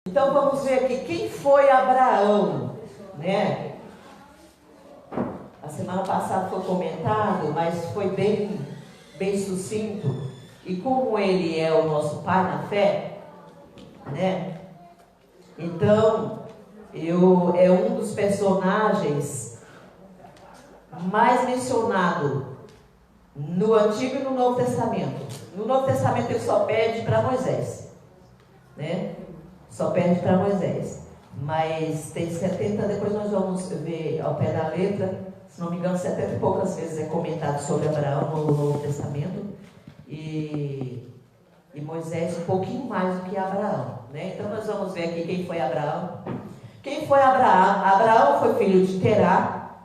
Então vamos ver aqui quem foi Abraão, né? A semana passada foi comentado, mas foi bem sucinto. E como ele é o nosso pai na fé, né? Então, é um dos personagens mais mencionado no Antigo e no Novo Testamento. No Novo Testamento ele só pede para Moisés, né? Só pede para Moisés. Mas tem 70, depois nós vamos ver ao pé da letra, se não me engano, 70 e poucas vezes é comentado sobre Abraão no Novo Testamento. E Moisés um pouquinho mais do que Abraão, né? Então nós vamos ver aqui quem foi Abraão. Quem foi Abraão? Abraão foi filho de Terá,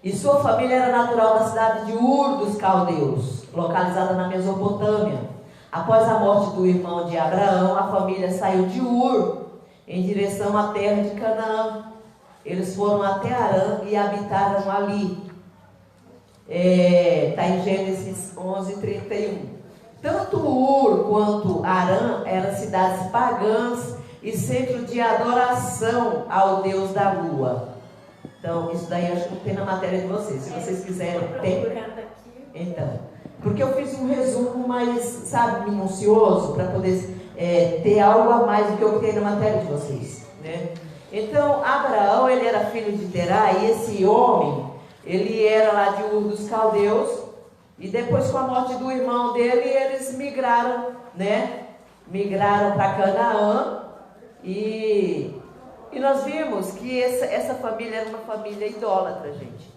e sua família era natural da cidade de Ur dos Caldeus, localizada na Mesopotâmia. Após a morte do irmão de Abraão, a família saiu de Ur em direção à terra de Canaã. Eles foram até Arã e habitaram ali. Está em Gênesis 11:31. Tanto Ur quanto Arã eram cidades pagãs e centro de adoração ao Deus da lua. Então, isso daí acho que não tem na matéria de vocês. Se vocês quiserem, tem. Então, porque eu fiz um resumo mais, sabe, minucioso, para poder ter algo a mais do que eu tenho na matéria de vocês, né? Então, Abraão, ele era filho de Terá, e esse homem, ele era lá de Ur dos Caldeus. E depois, com a morte do irmão dele, eles migraram, né? Migraram para Canaã. E nós vimos que essa família era uma família idólatra, gente,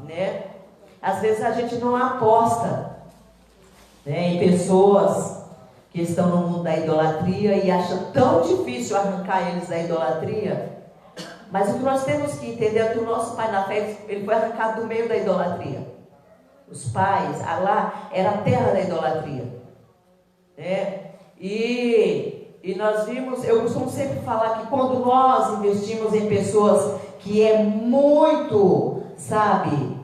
né? Às vezes a gente não aposta, né, em pessoas que estão no mundo da idolatria e acha tão difícil arrancar eles da idolatria. Mas o que nós temos que entender é que o nosso pai na fé, ele foi arrancado do meio da idolatria. Os pais, lá era a terra da idolatria, né? E nós vimos, eu costumo sempre falar que quando nós investimos em pessoas que é muito, sabe,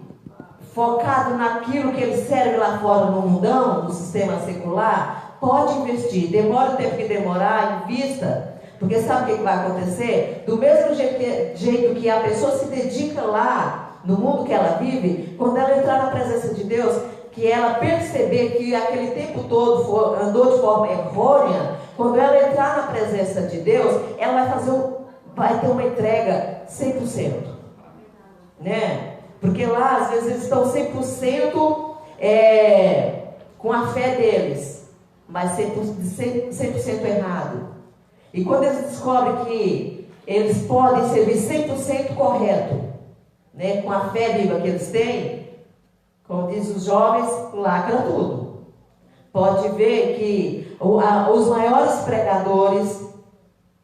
focado naquilo que eles servem lá fora no mundão, no sistema secular, pode investir, demora o tempo que demorar, invista, porque sabe o que vai acontecer? Do mesmo jeito que a pessoa se dedica lá, no mundo que ela vive, quando ela entrar na presença de Deus, que ela perceber que aquele tempo todo andou de forma errônea, quando ela entrar na presença de Deus, ela vai ter uma entrega 100%, né? Porque lá, às vezes, eles estão 100% com a fé deles, mas 100% errado. E quando eles descobrem que eles podem servir 100% correto, né, com a fé viva que eles têm, como diz os jovens, lacra tudo. Pode ver que os maiores pregadores,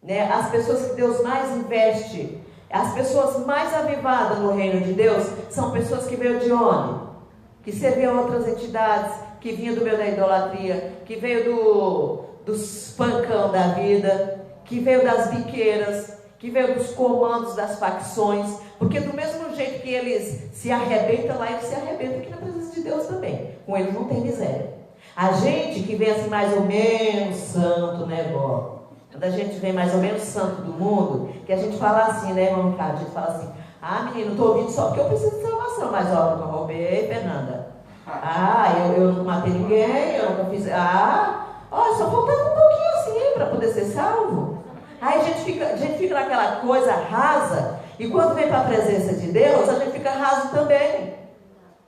né, as pessoas que Deus mais investe, as pessoas mais avivadas no reino de Deus, são pessoas que veio de onde? Que serviam outras entidades, que vinham do meio da idolatria, que veio dos pancão da vida, que veio das biqueiras, que veio dos comandos das facções, porque do mesmo jeito que eles se arrebentam lá, eles se arrebentam aqui na presença de Deus também. Com eles não tem miséria. A gente que vem assim mais ou menos santo, né, vó? Quando a gente vem mais ou menos santo do mundo, que a gente fala assim, né, irmão Ricardo? A gente fala assim, menino, estou ouvindo só porque eu preciso de salvação, mas ó, eu nunca roubei, Fernanda. Eu não matei ninguém, eu nunca fiz. Só faltava um pouquinho assim para poder ser salvo. Aí a gente fica naquela coisa rasa, e quando vem para a presença de Deus, a gente fica raso também.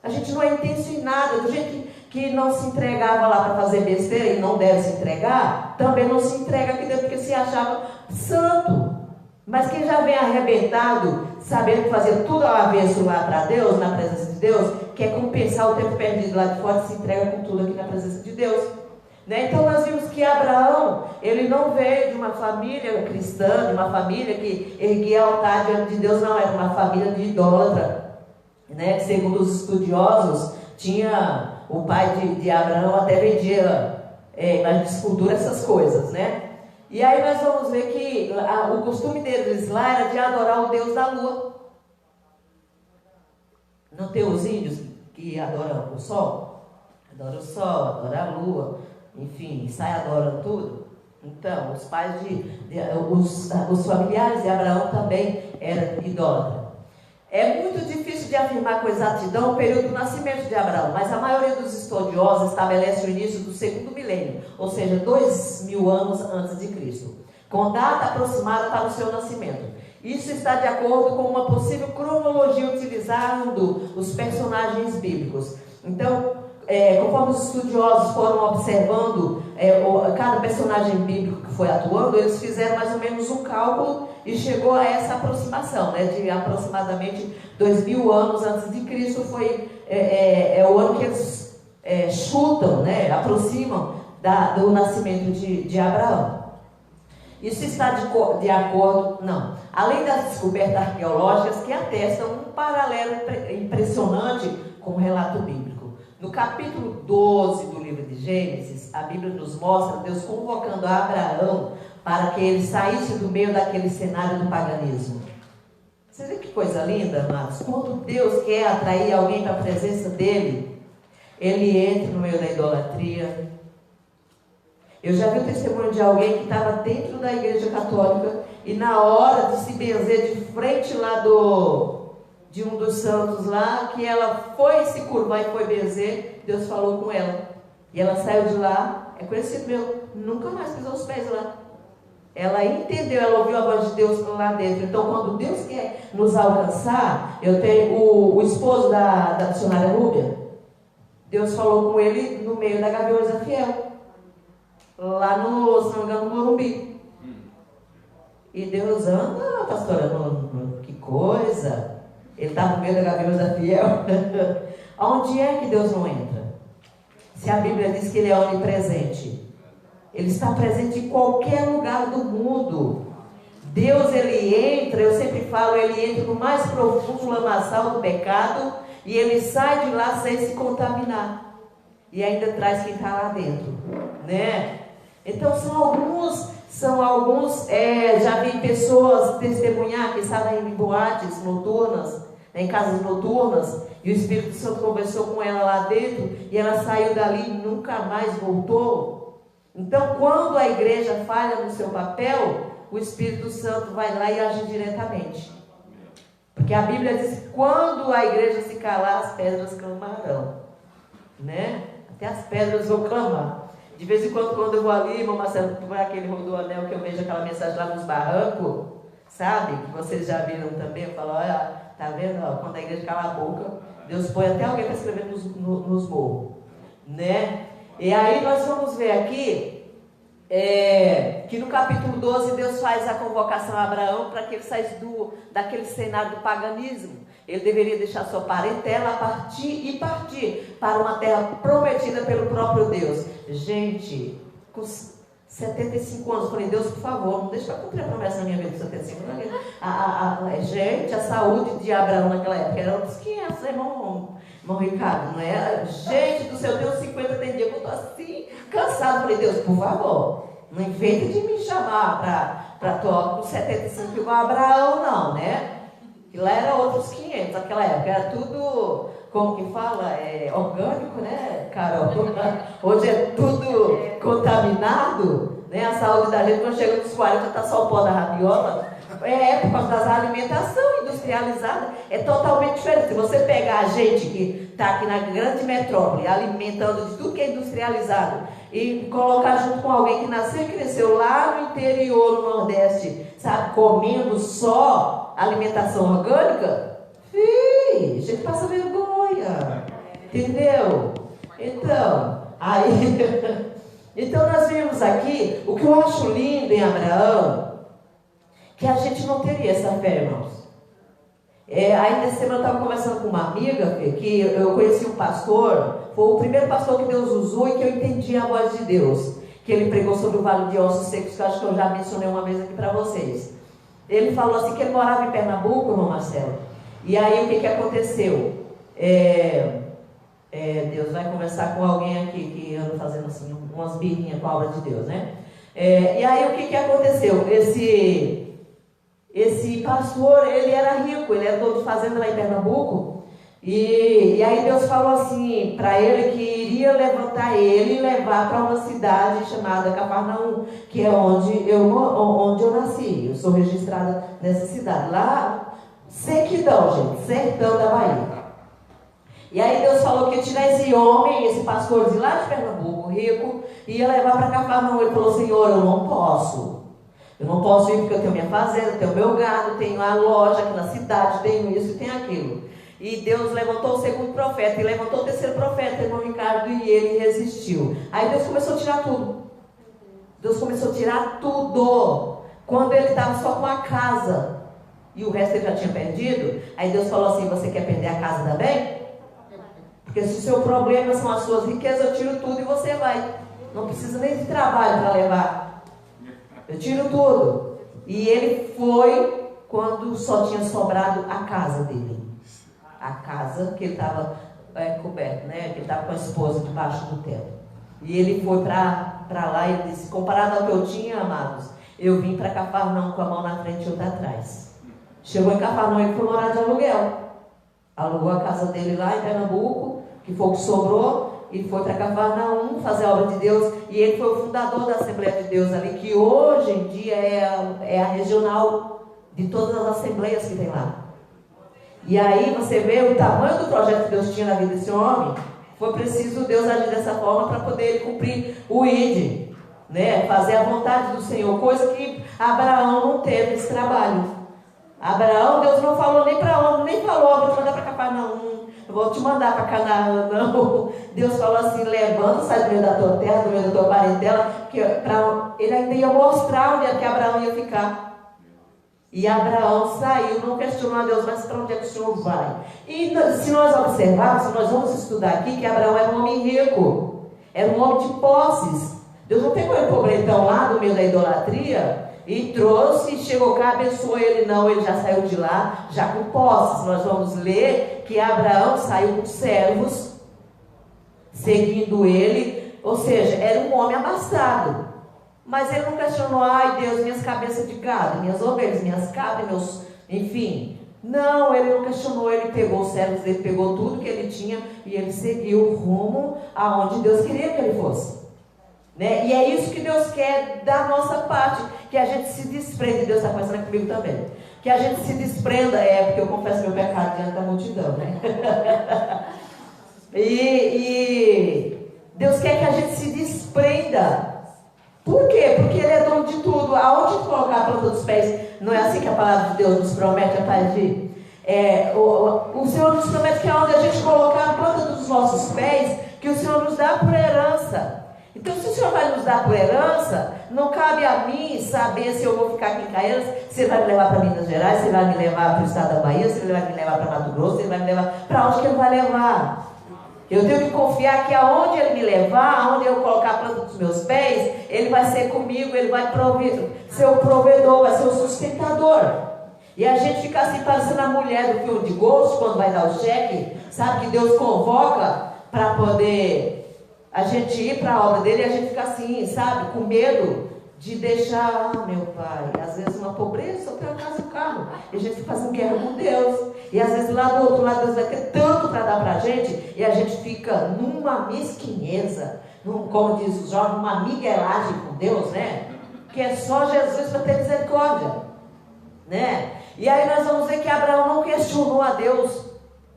A gente não é intenso em nada, do jeito que não se entregava lá para fazer besteira e não deve se entregar, também não se entrega aqui dentro porque se achava santo. Mas quem já vem arrebentado, sabendo fazer tudo ao avesso lá para Deus, na presença de Deus, quer compensar o tempo perdido lá de fora e se entrega com tudo aqui na presença de Deus. Né? Então nós vimos que Abraão, ele não veio de uma família cristã, de uma família que erguia altar diante de Deus, não, era uma família de idólatra, né? Segundo os estudiosos, tinha o pai de Abraão até vendia imagem de escultura, essas coisas, né? E aí nós vamos ver que o costume deles lá era de adorar o Deus da lua. Não tem os índios que adoram o sol? Adoram o sol, adoram a lua. Enfim, sai adorando tudo. Então, os pais os familiares de Abraão também eram idólatras. É muito difícil de afirmar com exatidão o período do nascimento de Abraão, mas a maioria dos estudiosos estabelece o início do segundo milênio, ou seja, 2000 anos antes de Cristo, com data aproximada para o seu nascimento. Isso está de acordo com uma possível cronologia utilizando os personagens bíblicos. Então, conforme os estudiosos foram observando cada personagem bíblico que foi atuando, eles fizeram mais ou menos um cálculo e chegou a essa aproximação, né, de aproximadamente 2000 anos antes de Cristo. Foi o ano que eles chutam, né, aproximam do nascimento de Abraão. Isso está de acordo, não. Além das descobertas arqueológicas que atestam um paralelo impressionante com o relato bíblico. No capítulo 12 do livro de Gênesis, a Bíblia nos mostra Deus convocando Abraão para que ele saísse do meio daquele cenário do paganismo. Você vê que coisa linda, amados? Quando Deus quer atrair alguém para a presença dele, ele entra no meio da idolatria. Eu já vi o testemunho de alguém que estava dentro da igreja católica e na hora de se benzer de frente lá de um dos santos lá, que ela foi se curvar e foi benzer, Deus falou com ela. E ela saiu de lá, é conhecido meu, nunca mais pisou os pés lá. Ela entendeu, ela ouviu a voz de Deus lá dentro. Então, quando Deus quer nos alcançar, eu tenho o esposo da missionária Rúbia, Deus falou com ele no meio da Gaviões da Fiel, lá no, se não me engano, no Morumbi. E Deus anda, pastora, que coisa. Ele está no meio da Gaviões da Fiel. Onde é que Deus não entra? Se a Bíblia diz que Ele é onipresente, Ele está presente em qualquer lugar do mundo. Deus, Ele entra, eu sempre falo, Ele entra no mais profundo lamaçal do pecado e Ele sai de lá sem se contaminar. E ainda traz quem está lá dentro, né? Então são alguns, já vi pessoas testemunhar que estavam em boates noturnas, em casas noturnas, e o Espírito Santo conversou com ela lá dentro, e ela saiu dali e nunca mais voltou. Então, quando a igreja falha no seu papel, o Espírito Santo vai lá e age diretamente. Porque a Bíblia diz que quando a igreja se calar, as pedras clamarão, né? Até as pedras vão clamar. De vez em quando eu vou ali, irmão Marcelo, vai aquele rodoanel que eu vejo aquela mensagem lá nos barrancos, sabe? Que vocês já viram também. Eu falo, olha, tá vendo? Ó, quando a igreja cala a boca, Deus põe até alguém para escrever nos morros, né? E aí nós vamos ver aqui, que no capítulo 12 Deus faz a convocação a Abraão para que ele saísse daquele cenário do paganismo. Ele deveria deixar sua parentela partir para uma terra prometida pelo próprio Deus. Gente, com 75 anos, eu falei, Deus, por favor, não deixa eu cumprir a promessa na minha vida com 75 anos. Gente, a saúde de Abraão naquela época era uns 500, irmão Ricardo, não é? Gente do céu, Deus 50 tem dia que eu estou assim, cansado. Eu falei, Deus, por favor, não inventa de me chamar para tocar com 75 igual a Abraão, não, né? E lá era outros 500 naquela época, era tudo, como que fala, orgânico, né, Carol? Hoje é tudo contaminado, né? A saúde da gente, quando chega nos 40, está só o pó da rabiola. Por causa da alimentação industrializada, é totalmente diferente. Se você pegar a gente que está aqui na grande metrópole, alimentando de tudo que é industrializado, e colocar junto com alguém que nasceu e cresceu lá no interior, no Nordeste, sabe, comendo só alimentação orgânica, a gente passa vergonha, entendeu? Então nós vimos aqui, o que eu acho lindo em Abraão, que a gente não teria essa fé, irmãos. Ainda essa semana eu estava conversando com uma amiga, que eu conheci um pastor, foi o primeiro pastor que Deus usou e que eu entendi a voz de Deus, que ele pregou sobre o Vale de Ossos Secos, que eu acho que eu já mencionei uma vez aqui para vocês. Ele falou assim que ele morava em Pernambuco, irmão Marcelo. E aí o que aconteceu? Deus vai conversar com alguém aqui que anda fazendo assim, umas birrinhas com a obra de Deus, né? E aí o que aconteceu? Esse pastor, ele era rico, ele era dono de fazenda lá em Pernambuco. E aí Deus falou assim para ele que iria levantar ele e levar para uma cidade chamada Cafarnaum, que é onde eu nasci. Eu sou registrada nessa cidade. Lá, sequidão, gente, sertão da Bahia. E aí Deus falou que ia tirar esse homem, esse pastorzinho lá de Pernambuco, rico, e ia levar para Cafarnaum. Ele falou: Senhor, eu não posso. Eu não posso ir porque eu tenho minha fazenda, tenho meu gado, tenho a loja aqui na cidade, tenho isso e tenho aquilo. E Deus levantou o segundo profeta e levantou o terceiro profeta, irmão Ricardo, e ele resistiu. Aí Deus começou a tirar tudo. Deus começou a tirar tudo. Quando ele estava só com a casa e o resto ele já tinha perdido, aí Deus falou assim: você quer perder a casa também? Porque se o seu problema são as suas riquezas, eu tiro tudo e você vai. Não precisa nem de trabalho para levar. Eu tiro tudo. E ele foi quando só tinha sobrado a casa dele. A casa que ele estava coberto, né? Que ele estava com a esposa debaixo do teto. E ele foi para lá e disse: comparado ao que eu tinha, amados, eu vim para Cafarnaum com a mão na frente e outra atrás. Chegou em Cafarnaum e foi morar de aluguel. Alugou a casa dele lá em Pernambuco, que foi o que sobrou, e foi para Cafarnaum fazer a obra de Deus. E ele foi o fundador da Assembleia de Deus ali, que hoje em dia é a regional de todas as assembleias que tem lá. E aí você vê o tamanho do projeto que Deus tinha na vida desse homem. Foi preciso Deus agir dessa forma para poder ele cumprir o ID, né? Fazer a vontade do Senhor, coisa que Abraão não teve esse trabalho. Abraão, Deus não falou nem para onde, nem falou: vou te mandar para Cafarnaum, eu vou te mandar para Canaã, não. Deus falou assim: levanta, sai do meio da tua terra, do meio da tua parentela, que ele ainda ia mostrar onde é que Abraão ia ficar. E Abraão saiu, não questionou a Deus: mas para onde é que o Senhor vai? E se nós observarmos, se nós vamos estudar aqui, que Abraão era um homem rico, era um homem de posses. Deus não pegou ele pobretão lá no meio da idolatria e trouxe, chegou cá, abençoou ele, não. Ele já saiu de lá, já com posses. Nós vamos ler que Abraão saiu com servos, seguindo ele, ou seja, era um homem abastado. Mas ele não questionou: ai Deus, minhas cabeças de gado, minhas ovelhas, minhas cabras, meus... enfim. Não, ele não questionou. Ele pegou os servos dele, pegou tudo que ele tinha e ele seguiu rumo aonde Deus queria que ele fosse, né? E é isso que Deus quer da nossa parte, que a gente se desprenda. Deus está conversando comigo também, que a gente se desprenda, porque eu confesso meu pecado diante da multidão, né? e Deus quer que a gente se desprenda. Por quê? Porque Ele é dono de tudo. Aonde colocar a planta dos pés? Não é assim que a palavra de Deus nos promete, Pai? O Senhor nos promete que é onde a gente colocar a planta dos nossos pés, que o Senhor nos dá por herança. Então, se o Senhor vai nos dar por herança, não cabe a mim saber se eu vou ficar aqui em Caieiras, se Ele vai me levar para Minas Gerais, se Ele vai me levar para o estado da Bahia, se Ele vai me levar para Mato Grosso, se Ele vai me levar para onde que Ele vai levar. Eu tenho que confiar que aonde Ele me levar, aonde eu colocar a planta dos meus pés, Ele vai ser comigo, Ele vai ser o provedor, vai ser o sustentador. E a gente fica assim, parecendo a mulher do filme de Ghost, quando vai dar o cheque, sabe, que Deus convoca para poder a gente ir para a obra dele, e a gente fica assim, sabe, com medo de deixar, meu pai, às vezes uma pobreza, só tem a casa e o carro, e a gente fica fazendo guerra com Deus, e às vezes lá do outro lado Deus vai ter tanto para dar para a gente, e a gente fica numa mesquinheza, como diz o Jorge, numa miguelagem com Deus, né? Que é só Jesus para ter misericórdia, né? E aí nós vamos ver que Abraão não questionou a Deus,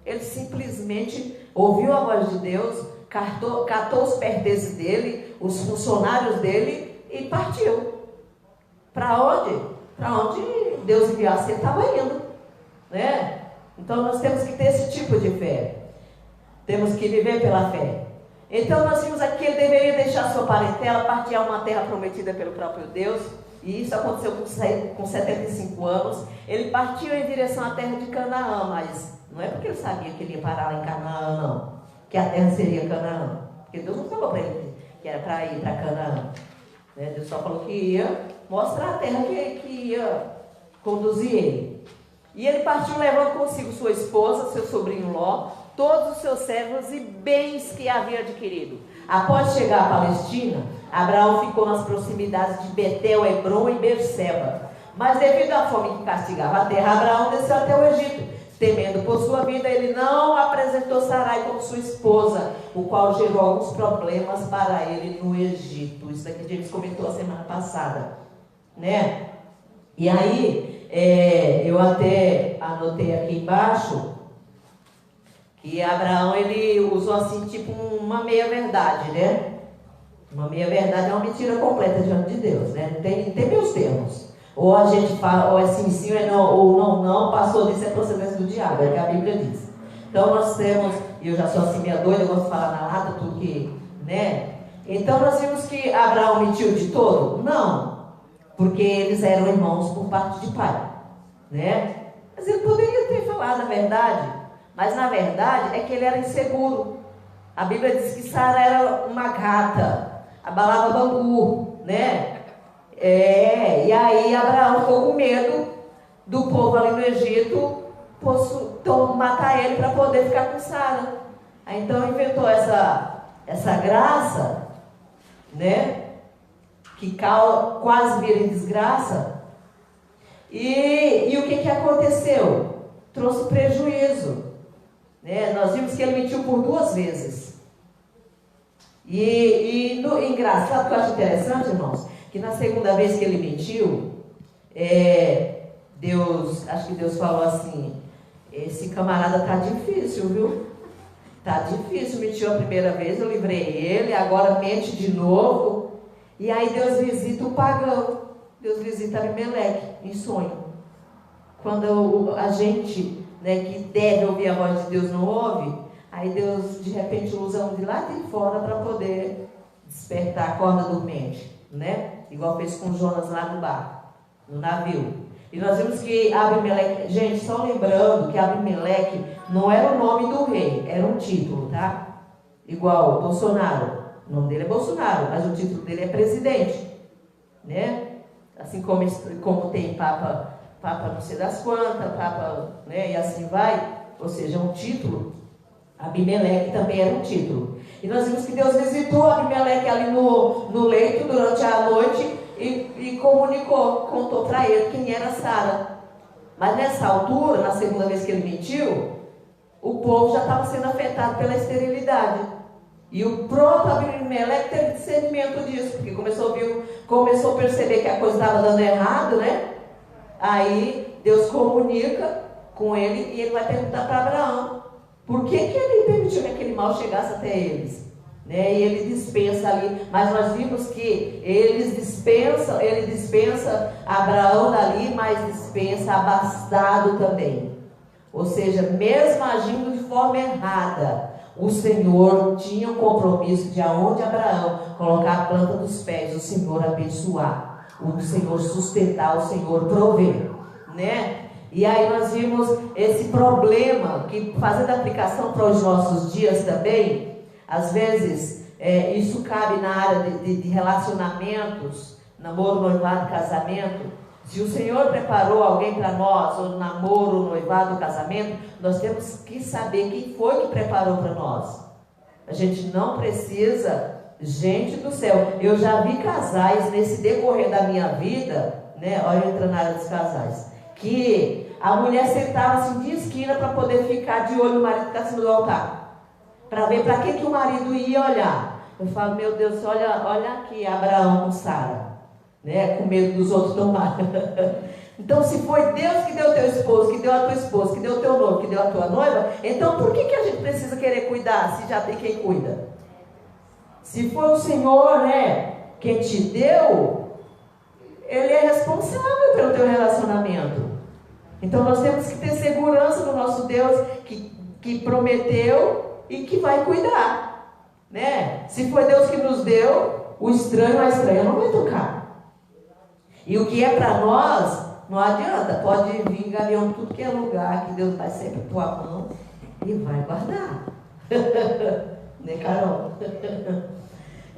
ele simplesmente ouviu a voz de Deus, catou os pertences dele, os funcionários dele, e partiu. Para onde? Para onde Deus enviasse, ele estava indo, né? Então nós temos que ter esse tipo de fé. Temos que viver pela fé. Então nós vimos aqui que ele deveria deixar sua parentela, partir a uma terra prometida pelo próprio Deus. E isso aconteceu com 75 anos. Ele partiu em direção à terra de Canaã, mas não é porque ele sabia que ele ia parar lá em Canaã, não. Que a terra seria Canaã. Porque Deus não falou para ele que era para ir para Canaã. Deus só falou que ia mostrar a terra que ia conduzir ele. E ele partiu levando consigo sua esposa, seu sobrinho Ló, todos os seus servos e bens que havia adquirido. Após chegar à Palestina, Abraão ficou nas proximidades de Betel, Hebrom e Berseba. Mas devido à fome que castigava a terra, Abraão desceu até o Egito. temendo por sua vida, ele não apresentou Sarai como sua esposa, o qual gerou alguns problemas para ele no Egito. Isso daqui a gente comentou a semana passada, né? E aí, eu até anotei aqui embaixo que Abraão, ele usou assim, tipo uma meia-verdade, né? Uma meia-verdade é uma mentira completa diante de Deus, né? Não tem meus termos. Ou a gente fala, ou é sim, sim, ou é não, ou não, passou disso, é procedência do diabo, é o que a Bíblia diz. Então nós temos, e eu já sou assim meia doida, eu gosto de falar na lata, tudo que, né? Então nós vimos que Abraão mentiu de todo? Não, porque eles eram irmãos por parte de pai, né? Mas ele poderia ter falado a verdade, mas na verdade é que ele era inseguro. A Bíblia diz que Sara era uma gata, abalava bambu, né? E aí Abraão ficou com medo do povo ali no Egito matar ele para poder ficar com Sara. Aí então inventou essa graça, né? Que quase vira em desgraça. E o que aconteceu? Trouxe prejuízo, né? Nós vimos que ele mentiu por 2 vezes. Engraçado, que eu acho interessante, irmãos, que na segunda vez que ele mentiu, acho que Deus falou assim: esse camarada tá difícil, viu? Tá difícil, mentiu a primeira vez, eu livrei ele, agora mente de novo. E aí Deus visita o pagão, Deus visita Abimeleque em sonho. Quando a gente, né, que deve ouvir a voz de Deus não ouve, aí Deus de repente usa um de lá de fora para poder despertar a corda dormente, né? Igual fez com Jonas lá no barco, no navio. E nós vimos que Abimeleque, gente, só lembrando que Abimeleque não era o nome do rei, era um título, tá? Igual Bolsonaro, o nome dele é Bolsonaro, mas o título dele é presidente, né? Assim como tem Papa não sei das quantas, Papa, né? E assim vai, ou seja, um título. Abimeleque também era um título. E nós vimos que Deus visitou Abimeleque ali no leito durante a noite e contou para ele quem era Sara. Mas nessa altura, na segunda vez que ele mentiu, o povo já estava sendo afetado pela esterilidade. E o próprio Abimeleque teve discernimento disso, porque começou a perceber que a coisa estava dando errado, né? Aí Deus comunica com ele e ele vai perguntar para Abraão por que ele permitiu que aquele mal chegasse até eles, né? E ele dispensa ali, mas nós vimos que ele dispensa Abraão dali, mas dispensa abastado também. Ou seja, mesmo agindo de forma errada, o Senhor tinha um compromisso de aonde Abraão colocar a planta dos pés, o Senhor abençoar, o Senhor sustentar, o Senhor prover, né? E aí nós vimos esse problema, que fazendo aplicação para os nossos dias também, às vezes isso cabe na área de relacionamentos, namoro, noivado, casamento. Se o Senhor preparou alguém para nós, ou namoro, noivado, casamento, nós temos que saber quem foi que preparou para nós. A gente não precisa, gente do céu, eu já vi casais nesse decorrer da minha vida, né? Olha, entrando na área dos casais, que a mulher sentava assim de esquina para poder ficar de olho no marido que está acima do altar, para ver para que o marido ia olhar. Eu falo, meu Deus, olha aqui Abraão com Sara, né? Com medo dos outros tomarem. Então, se foi Deus que deu teu esposo, que deu a tua esposa, que deu o teu noivo, que deu a tua noiva, então por que a gente precisa querer cuidar se já tem quem cuida? Se foi o Senhor, né, quem te deu, Ele é responsável pelo teu relacionamento. Então nós temos que ter segurança no nosso Deus que prometeu e que vai cuidar, né? Se foi Deus que nos deu, o estranho, a estranha não vai tocar. E o que é para nós, não adianta, pode vir gavião de tudo que é lugar, que Deus vai sempre pôr a mão e vai guardar. Né, Carol?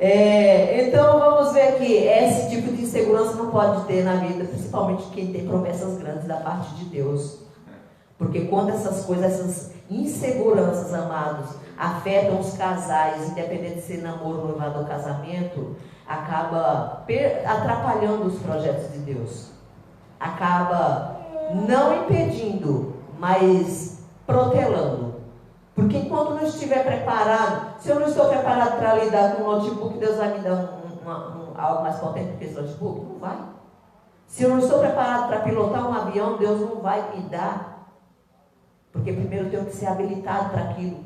Então vamos ver que esse tipo de insegurança não pode ter na vida, principalmente quem tem promessas grandes da parte de Deus. Porque quando essas coisas, essas inseguranças, amados, afetam os casais, independente de ser namoro, noivado ou casamento, acaba atrapalhando os projetos de Deus. Acaba não impedindo, mas protelando. Porque quando não estiver preparado, se eu não estou preparado para lidar com o notebook, Deus vai me dar algo mais potente do que esse notebook? Não vai. Se eu não estou preparado para pilotar um avião, Deus não vai me dar. Porque primeiro eu tenho que ser habilitado para aquilo,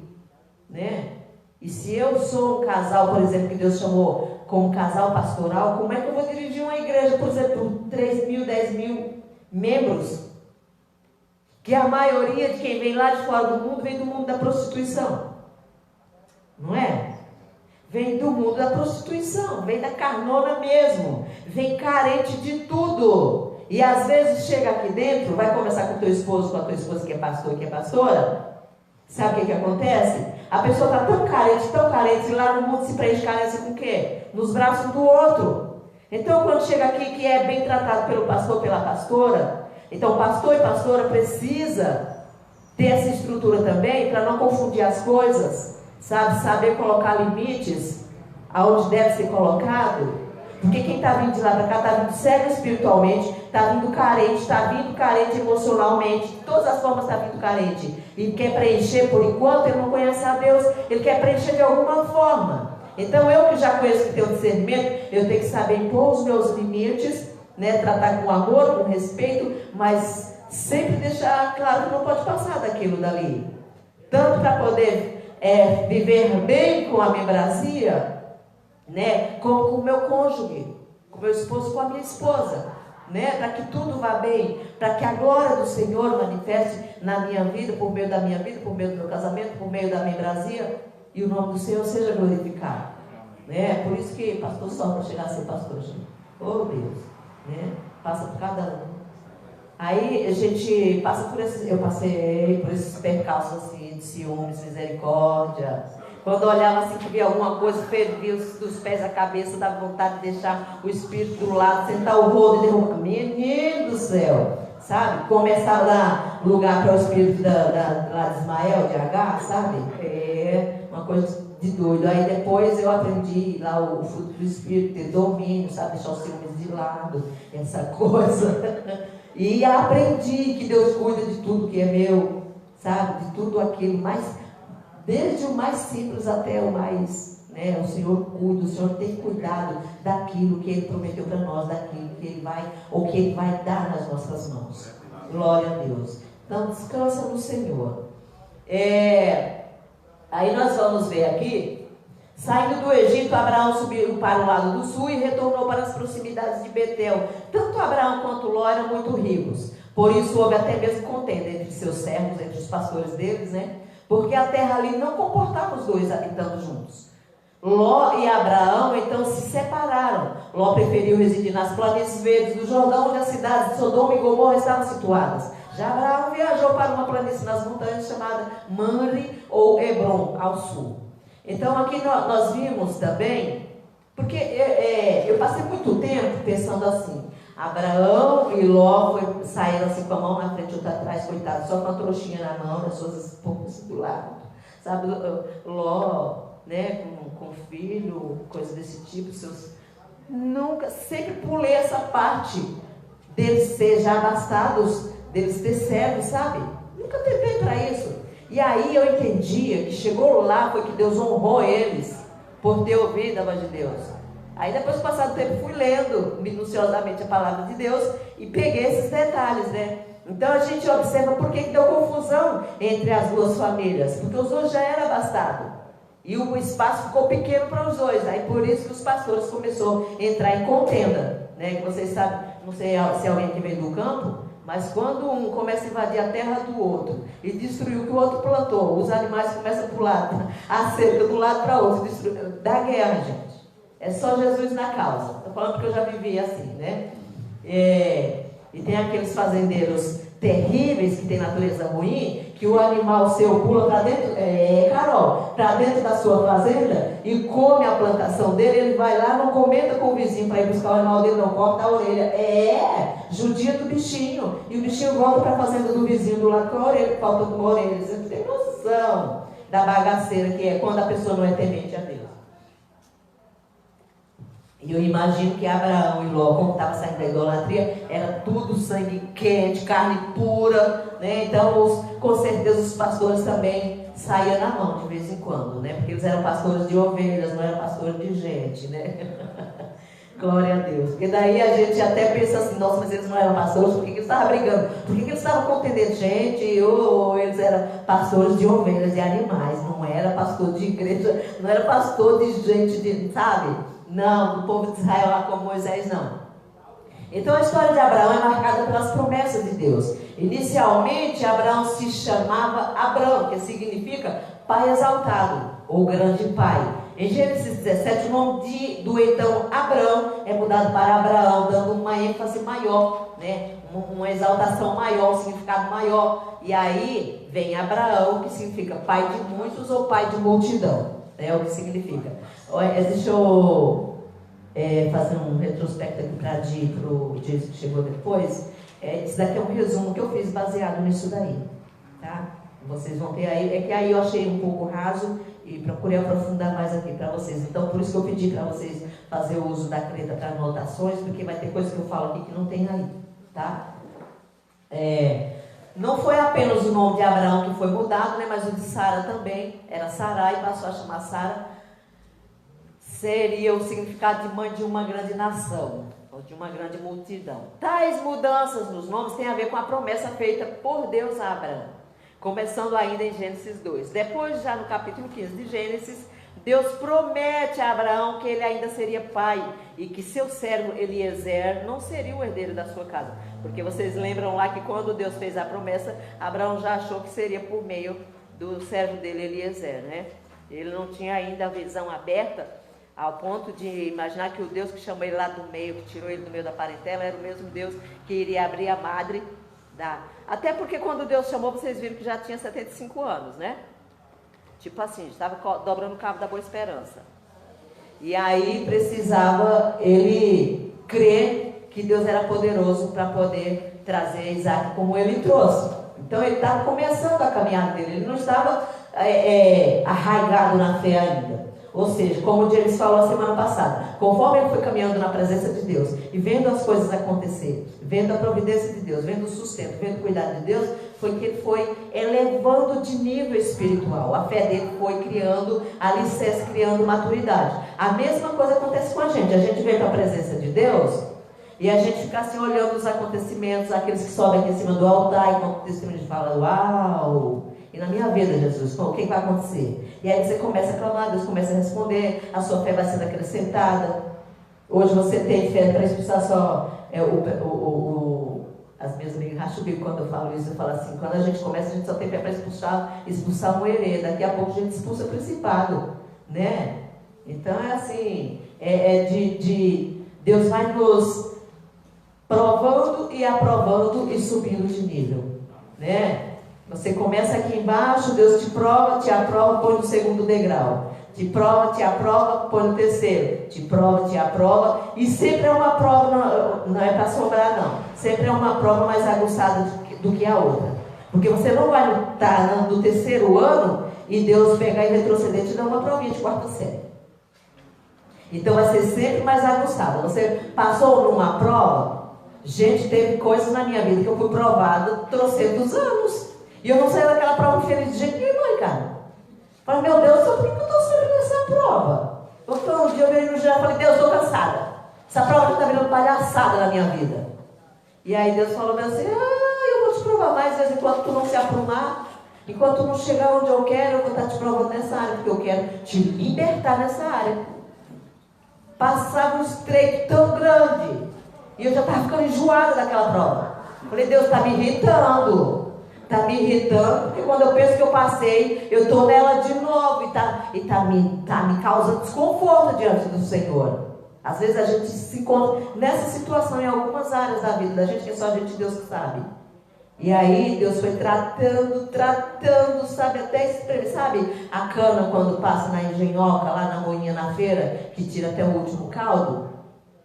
né? E se eu sou um casal, por exemplo, que Deus chamou como casal pastoral, como é que eu vou dirigir uma igreja, por exemplo, com 3 mil, 10 mil membros? Que a maioria de quem vem lá de fora do mundo vem do mundo da prostituição. Não é? Vem do mundo da prostituição, vem da carnona mesmo, vem carente de tudo. E às vezes chega aqui dentro, vai conversar com o teu esposo, com a tua esposa que é pastor, que é pastora. Sabe o que acontece? A pessoa está tão carente, e lá no mundo se preenche carência com o quê? Nos braços do outro. Então quando chega aqui que é bem tratado pelo pastor, pela pastora, então pastor e pastora precisa ter essa estrutura também para não confundir as coisas, sabe? Saber colocar limites aonde deve ser colocado. Porque quem está vindo de lá para cá está vindo cego espiritualmente, está vindo carente emocionalmente, de todas as formas está vindo carente. E quer preencher por enquanto, ele não conhece a Deus, ele quer preencher de alguma forma. Então eu que já conheço que tenho discernimento, eu tenho que saber impor os meus limites, né? Tratar com amor, com respeito, mas sempre deixar claro que não pode passar daquilo dali. Tanto para poder viver bem com a membresia, né, como com o meu cônjuge, com o meu esposo, com a minha esposa, né, para que tudo vá bem, para que a glória do Senhor manifeste na minha vida, por meio da minha vida, por meio do meu casamento, por meio da membresia, e o nome do Senhor seja glorificado, né? Por isso que pastor só para chegar a ser pastor, gente. Oh Deus, né? Passa por cada um. Aí a gente passa por esses, eu passei por esses percalços assim, de ciúmes, misericórdia. Quando eu olhava assim, que via alguma coisa, fervia dos pés à cabeça, dava vontade de deixar o espírito do lado, sentar o rodo e derrubar. Menino do céu, sabe? Começar a dar lugar para o espírito lá de Ismael, de Agar, sabe? É uma coisa de doido. Aí depois eu aprendi lá o fruto do espírito, ter domínio, sabe? Deixar os ciúmes de lado, essa coisa. E aprendi que Deus cuida de tudo que é meu, sabe? De tudo aquilo, desde o mais simples até o mais, né? O Senhor cuida, o Senhor tem cuidado daquilo que Ele prometeu para nós, daquilo que Ele vai, ou que Ele vai dar nas nossas mãos. Glória a Deus. Então descansa no Senhor. Aí nós vamos ver aqui, saindo do Egito, Abraão subiu para o lado do sul e retornou para as proximidades de Betel. Tanto Abraão quanto Ló eram muito ricos, por isso houve até mesmo contenda entre seus servos, entre os pastores deles, né? Porque a terra ali não comportava os dois habitando juntos. Ló e Abraão então se separaram. Ló preferiu residir nas planícies verdes do Jordão, onde as cidades de Sodoma e Gomorra estavam situadas. Já Abraão viajou para uma planície nas montanhas chamada Manre ou Hebron, ao sul. Então aqui nós vimos também, porque eu passei muito tempo pensando assim, Abraão e Ló saíram assim com a mão na frente e outra atrás, coitado, só com a trouxinha na mão, as suas esposas do lado, sabe? Ló, né, com filho, coisa desse tipo, nunca, sempre pulei essa parte deles ser já abastados, deles ter servos, sabe? Nunca teve para isso. E aí eu entendia que chegou lá, foi que Deus honrou eles por ter ouvido a voz de Deus. Aí depois do passado tempo fui lendo minuciosamente a palavra de Deus e peguei esses detalhes, né? Então a gente observa por que deu confusão entre as duas famílias, porque os dois já eram abastados e o espaço ficou pequeno para os dois. Aí por isso que os pastores começaram a entrar em contenda, né? Que vocês sabem, não sei se alguém que veio do campo, mas quando um começa a invadir a terra do outro e destruir o que o outro plantou, os animais começam a pular a cerca de um lado para o outro, dá guerra, gente. É só Jesus na causa. Estou falando porque eu já vivi assim, né? E tem aqueles fazendeiros terríveis que tem natureza ruim, que o animal seu pula para dentro, Carol, para dentro da sua fazenda e come a plantação dele, ele vai lá, não comenta com o vizinho para ir buscar o animal dele, não corta a orelha. Judia do bichinho. E o bichinho volta para a fazenda do vizinho do lado com a orelha, falta com uma orelha. Você não tem noção da bagaceira que é quando a pessoa não é temente a Deus. E eu imagino que Abraão e Ló, como estava saindo da idolatria, era tudo sangue quente, carne pura, né? Então, com certeza, os pastores também saíam na mão de vez em quando, né? Porque eles eram pastores de ovelhas, não eram pastores de gente, né? Glória a Deus. Porque daí a gente até pensa assim, nossa, mas eles não eram pastores, por que eles estavam brigando? Por que eles estavam contendendo gente? Ou eles eram pastores de ovelhas e animais, não era pastor de igreja, não era pastor de gente, sabe? Não, do povo de Israel lá como Moisés, não. Então a história de Abraão é marcada pelas promessas de Deus. Inicialmente, Abraão se chamava Abrão, que significa pai exaltado, ou grande pai. Em Gênesis 17, o nome do então Abrão é mudado para Abraão, dando uma ênfase maior, né? Uma exaltação maior, um significado maior. E aí vem Abraão, que significa pai de muitos ou pai de multidão. É o que significa. Deixa eu fazer um retrospecto aqui para o dia que chegou depois. Isso daqui é um resumo que eu fiz baseado nisso daí. Tá? Vocês vão ter aí. É que aí eu achei um pouco raso e procurei aprofundar mais aqui para vocês. Então, por isso que eu pedi para vocês fazer o uso da caneta para anotações, porque vai ter coisa que eu falo aqui que não tem aí. Tá? Não foi apenas o nome de Abraão que foi mudado, né, mas o de Sara também. Era Sarai, passou a chamar Sara. Seria o significado de mãe de uma grande nação, ou de uma grande multidão. Tais mudanças nos nomes têm a ver com a promessa feita por Deus a Abraão. Começando ainda em Gênesis 2. Depois, já no capítulo 15 de Gênesis, Deus promete a Abraão que ele ainda seria pai e que seu servo Eliezer não seria o herdeiro da sua casa. Porque vocês lembram lá que quando Deus fez a promessa, Abraão já achou que seria por meio do servo dele Eliezer, né? Ele não tinha ainda a visão aberta ao ponto de imaginar que o Deus que chamou ele lá do meio, que tirou ele do meio da parentela, era o mesmo Deus que iria abrir a madre da... Até porque quando Deus chamou, vocês viram que já tinha 75 anos, né? Tipo assim, estava dobrando o cabo da Boa Esperança. E aí precisava ele crer que Deus era poderoso para poder trazer Isaac como ele trouxe. Então ele estava começando a caminhada dele, ele não estava arraigado na fé ainda. Ou seja, como o James falou a semana passada, conforme ele foi caminhando na presença de Deus e vendo as coisas acontecer, vendo a providência de Deus, vendo o sustento, vendo o cuidado de Deus, foi que ele foi elevando de nível espiritual. A fé dele foi criando alicerce, criando maturidade. A mesma coisa acontece com a gente. A gente vem para a presença de Deus e a gente fica assim olhando os acontecimentos, aqueles que sobem aqui em cima do altar, e quando o testemunho a gente fala, uau! E na minha vida, Jesus, o que vai acontecer? E aí você começa a clamar, Deus começa a responder, a sua fé vai sendo acrescentada. Hoje você tem fé para expulsar só as minhas amigas racham o bico quando eu falo isso. Eu falo assim, quando a gente começa, a gente só tem fé para expulsar um herê. Daqui a pouco a gente expulsa o principado, né? Então é assim, Deus vai nos provando e aprovando e subindo de nível, né? Você começa aqui embaixo, Deus te prova, te aprova, põe no segundo degrau. Te prova, te aprova, põe no terceiro. Te prova, te aprova. E sempre é uma prova, não é para assombrar não. Sempre é uma prova mais aguçada do que a outra. Porque você não vai estar no terceiro ano e Deus pegar e retroceder e te dar uma provinha de quarta série. Então vai ser sempre mais aguçada. Você passou numa prova, gente, teve coisas na minha vida que eu fui provado trocentos anos. E eu não saí daquela prova feliz de jeito nenhum, mãe, cara. Falei, meu Deus, por que eu estou sempre nessa prova? Então, um dia eu veio no geral e falei, Deus, estou cansada. Essa prova já está virando palhaçada na minha vida. E aí Deus falou assim, eu vou te provar mais vezes enquanto tu não se aprumar, enquanto tu não chegar onde eu quero, eu vou estar te provando nessa área, porque eu quero te libertar nessa área. Passava um estreito tão grande, e eu já estava ficando enjoada daquela prova. Falei, Deus, está me irritando. Está me irritando, porque quando eu penso que eu passei, eu estou nela de novo e tá me causando desconforto diante do Senhor. Às vezes a gente se encontra nessa situação em algumas áreas da vida da gente, que é só a gente, Deus que sabe. E aí Deus foi tratando, sabe, até espremer, sabe a cana quando passa na engenhoca, lá na moinha na feira, que tira até o último caldo?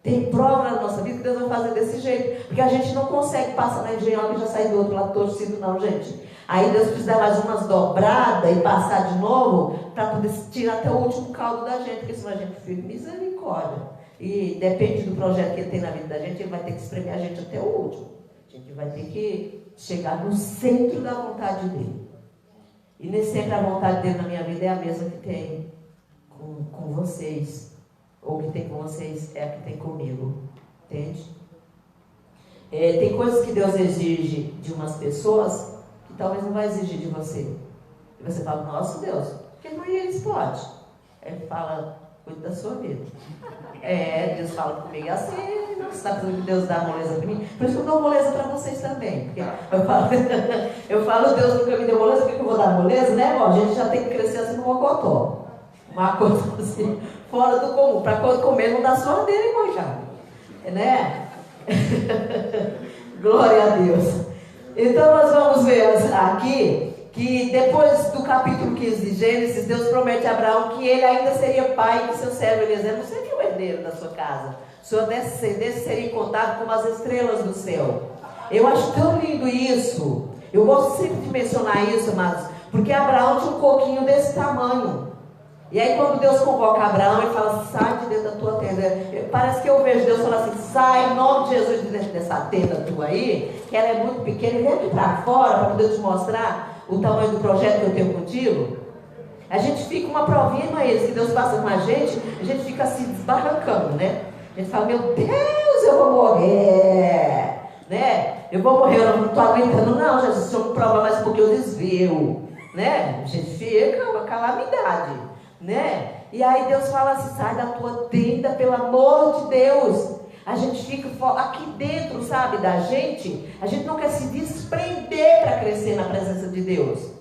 Tem prova na nossa vida que Deus vai fazer desse jeito. Porque a gente não consegue passar na engenhoca e já sair do outro lado torcido, não, gente. Aí Deus precisa dar mais umas dobradas e passar de novo para poder tirar até o último caldo da gente. Porque senão a gente fica misericórdia. E depende do projeto que ele tem na vida da gente, ele vai ter que espremer a gente até o último. A gente vai ter que chegar no centro da vontade dele. E nem sempre a vontade dele na minha vida é a mesma que tem com vocês. Ou que tem com vocês é a que tem comigo. Entende? Tem coisas que Deus exige de umas pessoas que talvez não vai exigir de você. E você fala, nossa Deus, por que não eles pode? Ele fala, cuide da sua vida. Deus fala comigo assim, não, você está precisando que Deus dá moleza para mim? Por isso que eu dou moleza para vocês também. Porque eu falo, Deus nunca me deu moleza, por que eu vou dar moleza, né? Bom, a gente já tem que crescer assim no mocotó. Uma coisa assim, fora do comum. Para quando comer, não dá suadeira, irmão, cara. Né? Glória a Deus. Então nós vamos ver aqui que depois do capítulo 15 de Gênesis, Deus promete a Abraão que ele ainda seria pai de seu servo Eliezer, não seria o herdeiro da sua casa. Sua descendência seria contada como as estrelas do céu. Eu acho tão lindo isso. Eu gosto sempre de mencionar isso, amados, porque Abraão tinha um coquinho desse tamanho. E aí quando Deus convoca Abraão, ele fala, sai de dentro da tua tenda. Parece que eu vejo Deus falar assim, sai em nome de Jesus de dentro dessa tenda tua aí, que ela é muito pequena, e vem aqui para fora para poder te mostrar o tamanho do projeto que eu tenho contigo. A gente fica uma provinha, mas que Deus passa com a gente fica se desbarrancando, né? A gente fala, meu Deus, eu vou morrer, né? Eu vou morrer, eu não estou aguentando, não, Jesus, se eu não provar mais porque eu desvio, né? A gente fica uma calamidade, né? E aí Deus fala assim, sai da tua tenda, pelo amor de Deus. A gente fica aqui dentro, sabe, da gente, a gente não quer se desprender para crescer na presença de Deus,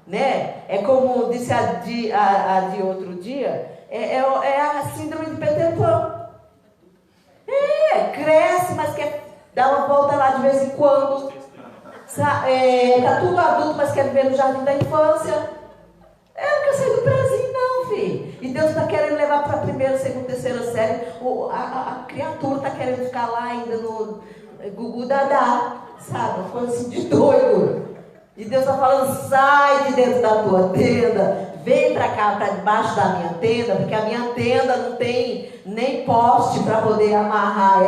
né? É como disse a de outro dia, é a síndrome de Peter Pan. Cresce, mas quer dar uma volta lá de vez em quando. Tá tudo adulto, mas quer viver no jardim da infância. Não quer sair do Brasil, não, filho. E Deus está querendo levar para a primeira, segunda, terceira série. A criatura está querendo ficar lá ainda no Gugu Dadá, sabe? Uma coisa assim de doido. E Deus está falando, sai de dentro da tua tenda, vem para cá, para debaixo da minha tenda, porque a minha tenda não tem nem poste para poder amarrar,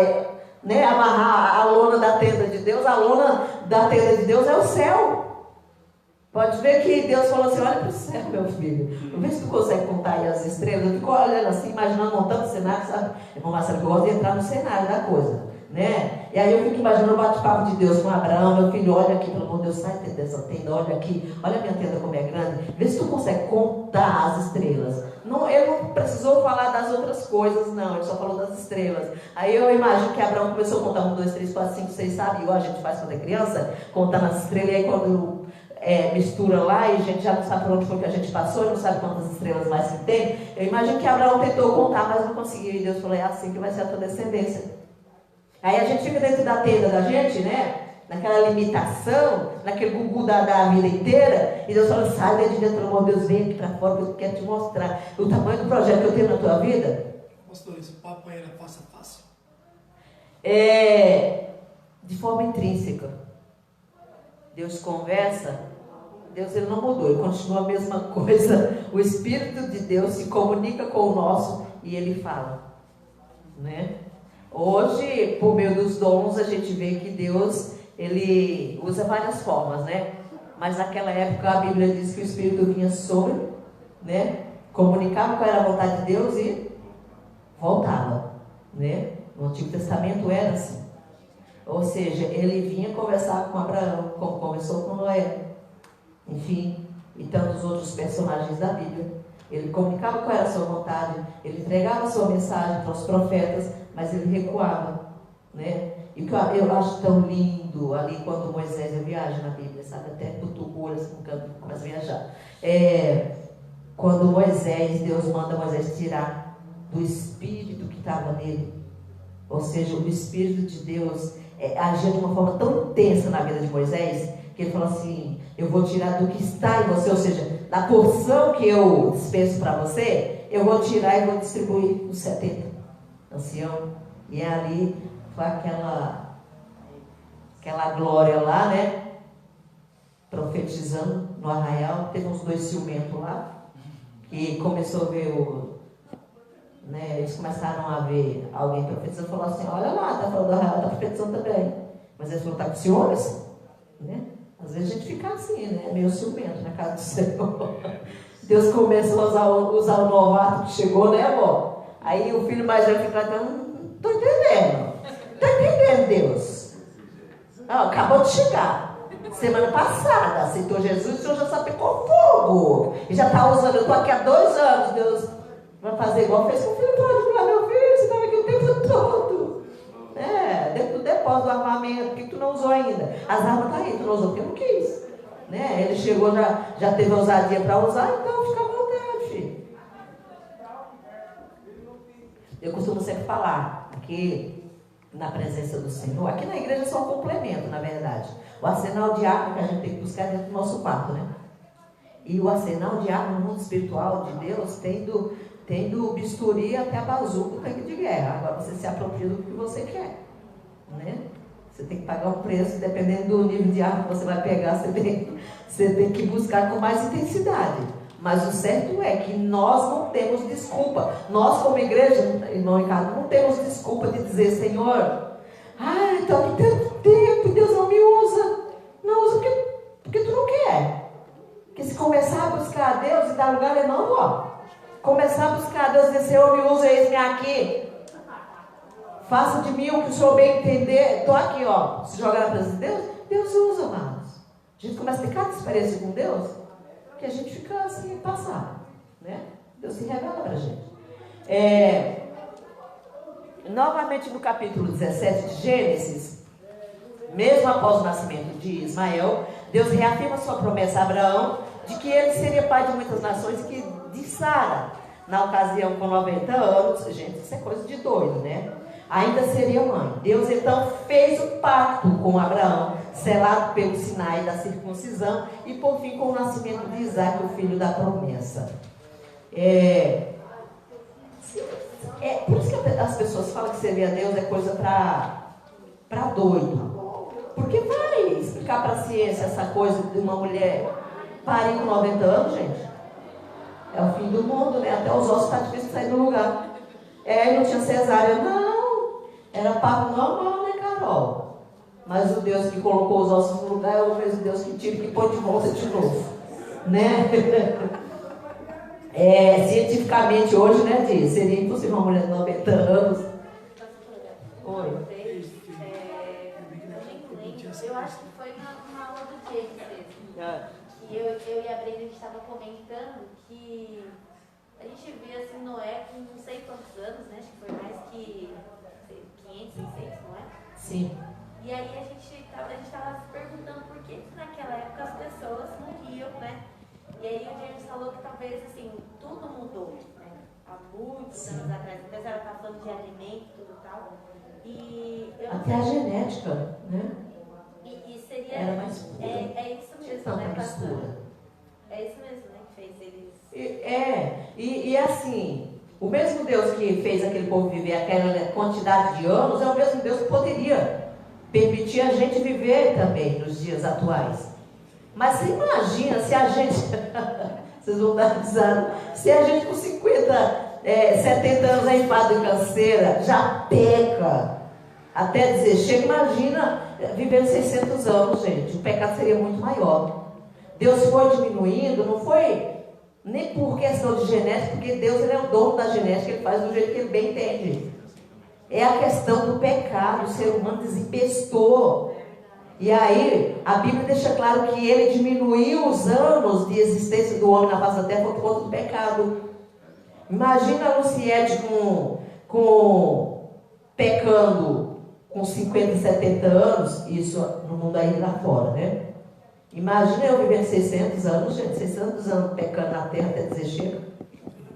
amarrar a lona da tenda de Deus. A lona da tenda de Deus é o céu. Pode ver que Deus falou assim, olha para o céu, meu filho. Não vê se tu consegue contar aí as estrelas. Eu fico olhando assim, imaginando, montando o cenário, sabe? Irmão Marcelo, eu gosto de entrar no cenário da coisa, né? E aí eu fico imaginando o bate-papo de Deus com Abraão. Meu filho, olha aqui, pelo amor de Deus, sai dessa tenda, olha aqui. Olha a minha tenda como é grande. Vê se tu consegue contar as estrelas. Não, ele não precisou falar das outras coisas, não. Ele só falou das estrelas. Aí eu imagino que Abraão começou a contar 1, 2, 3, 4, 5, 6, sabe? Igual a gente faz quando é criança, contando as estrelas. E aí quando mistura lá e a gente já não sabe por onde foi que a gente passou, e não sabe quantas estrelas mais que tem. Eu imagino que Abraão tentou contar, mas não conseguiu. E Deus falou, é assim que vai ser a tua descendência. Aí a gente fica dentro da tenda da gente, né? Naquela limitação, naquele gugu da vida inteira. E Deus fala, sai de dentro, pelo amor de Deus, vem aqui para fora, que eu quero te mostrar o tamanho do projeto que eu tenho na tua vida. Pastor, esse papo aí era fácil. De forma intrínseca. Deus conversa, Deus ele não mudou, ele continua a mesma coisa. O Espírito de Deus se comunica com o nosso e ele fala, né? Hoje, por meio dos dons, a gente vê que Deus, ele usa várias formas, né? Mas naquela época a Bíblia diz que o Espírito vinha sobre, né? Comunicava qual era a vontade de Deus e voltava, né? No Antigo Testamento era assim. Ou seja, ele vinha conversar com Abraão, como conversou com Noé, enfim, e tantos outros personagens da Bíblia. Ele comunicava qual era a sua vontade, ele entregava a sua mensagem para os profetas, mas ele recuava, né? E o que eu acho tão lindo ali quando Moisés viaja na Bíblia, sabe? Até cutuca assim, no canto e começa a viajar. Quando Moisés, Deus manda Moisés tirar do espírito que estava nele. Ou seja, o Espírito de Deus agia de uma forma tão intensa na vida de Moisés, que ele falou assim, eu vou tirar do que está em você, ou seja, da porção que eu dispenso para você, eu vou tirar e vou distribuir os 70 anciãos. E ali foi aquela glória lá, né? Profetizando no arraial, teve uns 2 ciumentos lá, que começou a ver né, eles começaram a ver alguém profetizando e falaram assim, olha lá, está falando a Rael, está profetizando também. Mas eles falaram, está com ciúmes? Né? Às vezes a gente fica assim, né? Meio ciumento na casa do Senhor. Deus começa a usar o novato que chegou, né, amor? Aí o filho mais velho fica lá, não estou entendendo. Está entendendo, Deus? Acabou de chegar. Semana passada, aceitou Jesus, o Senhor já sapecou fogo. E já está usando, eu estou aqui há 2 anos, Deus vai fazer igual fez com o filho pródigo lá, meu filho, você estava aqui o tempo todo. Dentro do depósito do armamento, que tu não usou ainda. As armas estão aí, tu não usou porque não quis. Né? Ele chegou, já teve ousadia para usar, então fica à vontade, filho. Eu costumo sempre falar que na presença do Senhor, aqui na igreja é só um complemento, na verdade. O arsenal de arma que a gente tem que buscar dentro do nosso quarto, né? E o arsenal de arma no mundo espiritual de Deus tendo bisturi até a bazuca, o tanque de guerra. Agora você se apropria do que você quer, né? Você tem que pagar um preço, dependendo do nível de arma que você vai pegar, você tem que buscar com mais intensidade. Mas o certo é que nós não temos desculpa. Nós, como igreja, irmão Ricardo, não temos desculpa de dizer, Senhor, então aqui tanto tempo, Deus não me usa. Não usa porque tu não quer. Porque se começar a buscar a Deus e dar lugar, ele não, começar a buscar a Deus e dizer, Senhor, me usa, eis-me aqui. Faça de mim o que o Senhor bem entender. Estou aqui, se joga na presença de Deus, Deus usa, amados. A gente começa a ter cada experiência com Deus, que a gente fica assim, passado, né? Deus se revela para a gente. Novamente no capítulo 17 de Gênesis, mesmo após o nascimento de Ismael, Deus reafirma sua promessa a Abraão, de que ele seria pai de muitas nações, que de Sara, na ocasião com 90 anos, gente, isso é coisa de doido, né? Ainda seria mãe. Deus então fez o pacto com Abraão, selado pelo Sinai da circuncisão, e por fim com o nascimento de Isaac, o filho da promessa. Por isso que as pessoas falam que servir a Deus é coisa para doido. Porque vai explicar para a ciência essa coisa de uma mulher parir com 90 anos, gente? É o fim do mundo, né? Até os ossos estão difícil de sair do lugar. Não tinha cesárea, não. Era papo normal, né, Carol? Mas o Deus que colocou os ossos no lugar é o mesmo Deus que tira e que põe de volta de novo. Né? Cientificamente hoje, né, diz, seria impossível uma mulher de 90 anos. Oi. Eu acho que foi numa aula do James mesmo. Que eu e a Brenda, a gente estava comentando que a gente via assim Noé com não sei quantos anos, né? Acho que foi mais que 500, 600, não é? Sim. E aí a gente estava se perguntando por que naquela época as pessoas morriam, né? E aí o James falou que talvez assim, tudo mudou, né? Há muitos anos atrás. Apesar de estar falando de alimento e tudo e tal. E até a genética, né? E seria. Era mais pura. É isso mesmo, né, pastor? É isso mesmo, né? Que fez eles. E assim, o mesmo Deus que fez aquele povo viver aquela quantidade de anos é o mesmo Deus que poderia permitir a gente viver também nos dias atuais. Mas você imagina se a gente, vocês vão dar risada, se a gente com 50, 70 anos é enfado e canseira, já peca, até dizer, chega, imagina vivendo 600 anos, gente, o pecado seria muito maior. Deus foi diminuindo, não foi nem por questão de genética, porque Deus ele é o dono da genética, ele faz do jeito que ele bem entende. É a questão do pecado, o ser humano desempestou. E aí, a Bíblia deixa claro que ele diminuiu os anos de existência do homem na face da terra por conta do pecado. Imagina a Luciete pecando com 50, 70 anos, isso no mundo aí lá fora, né? Imagina eu vivendo 600 anos, gente, 600 anos pecando na terra até dizer chega,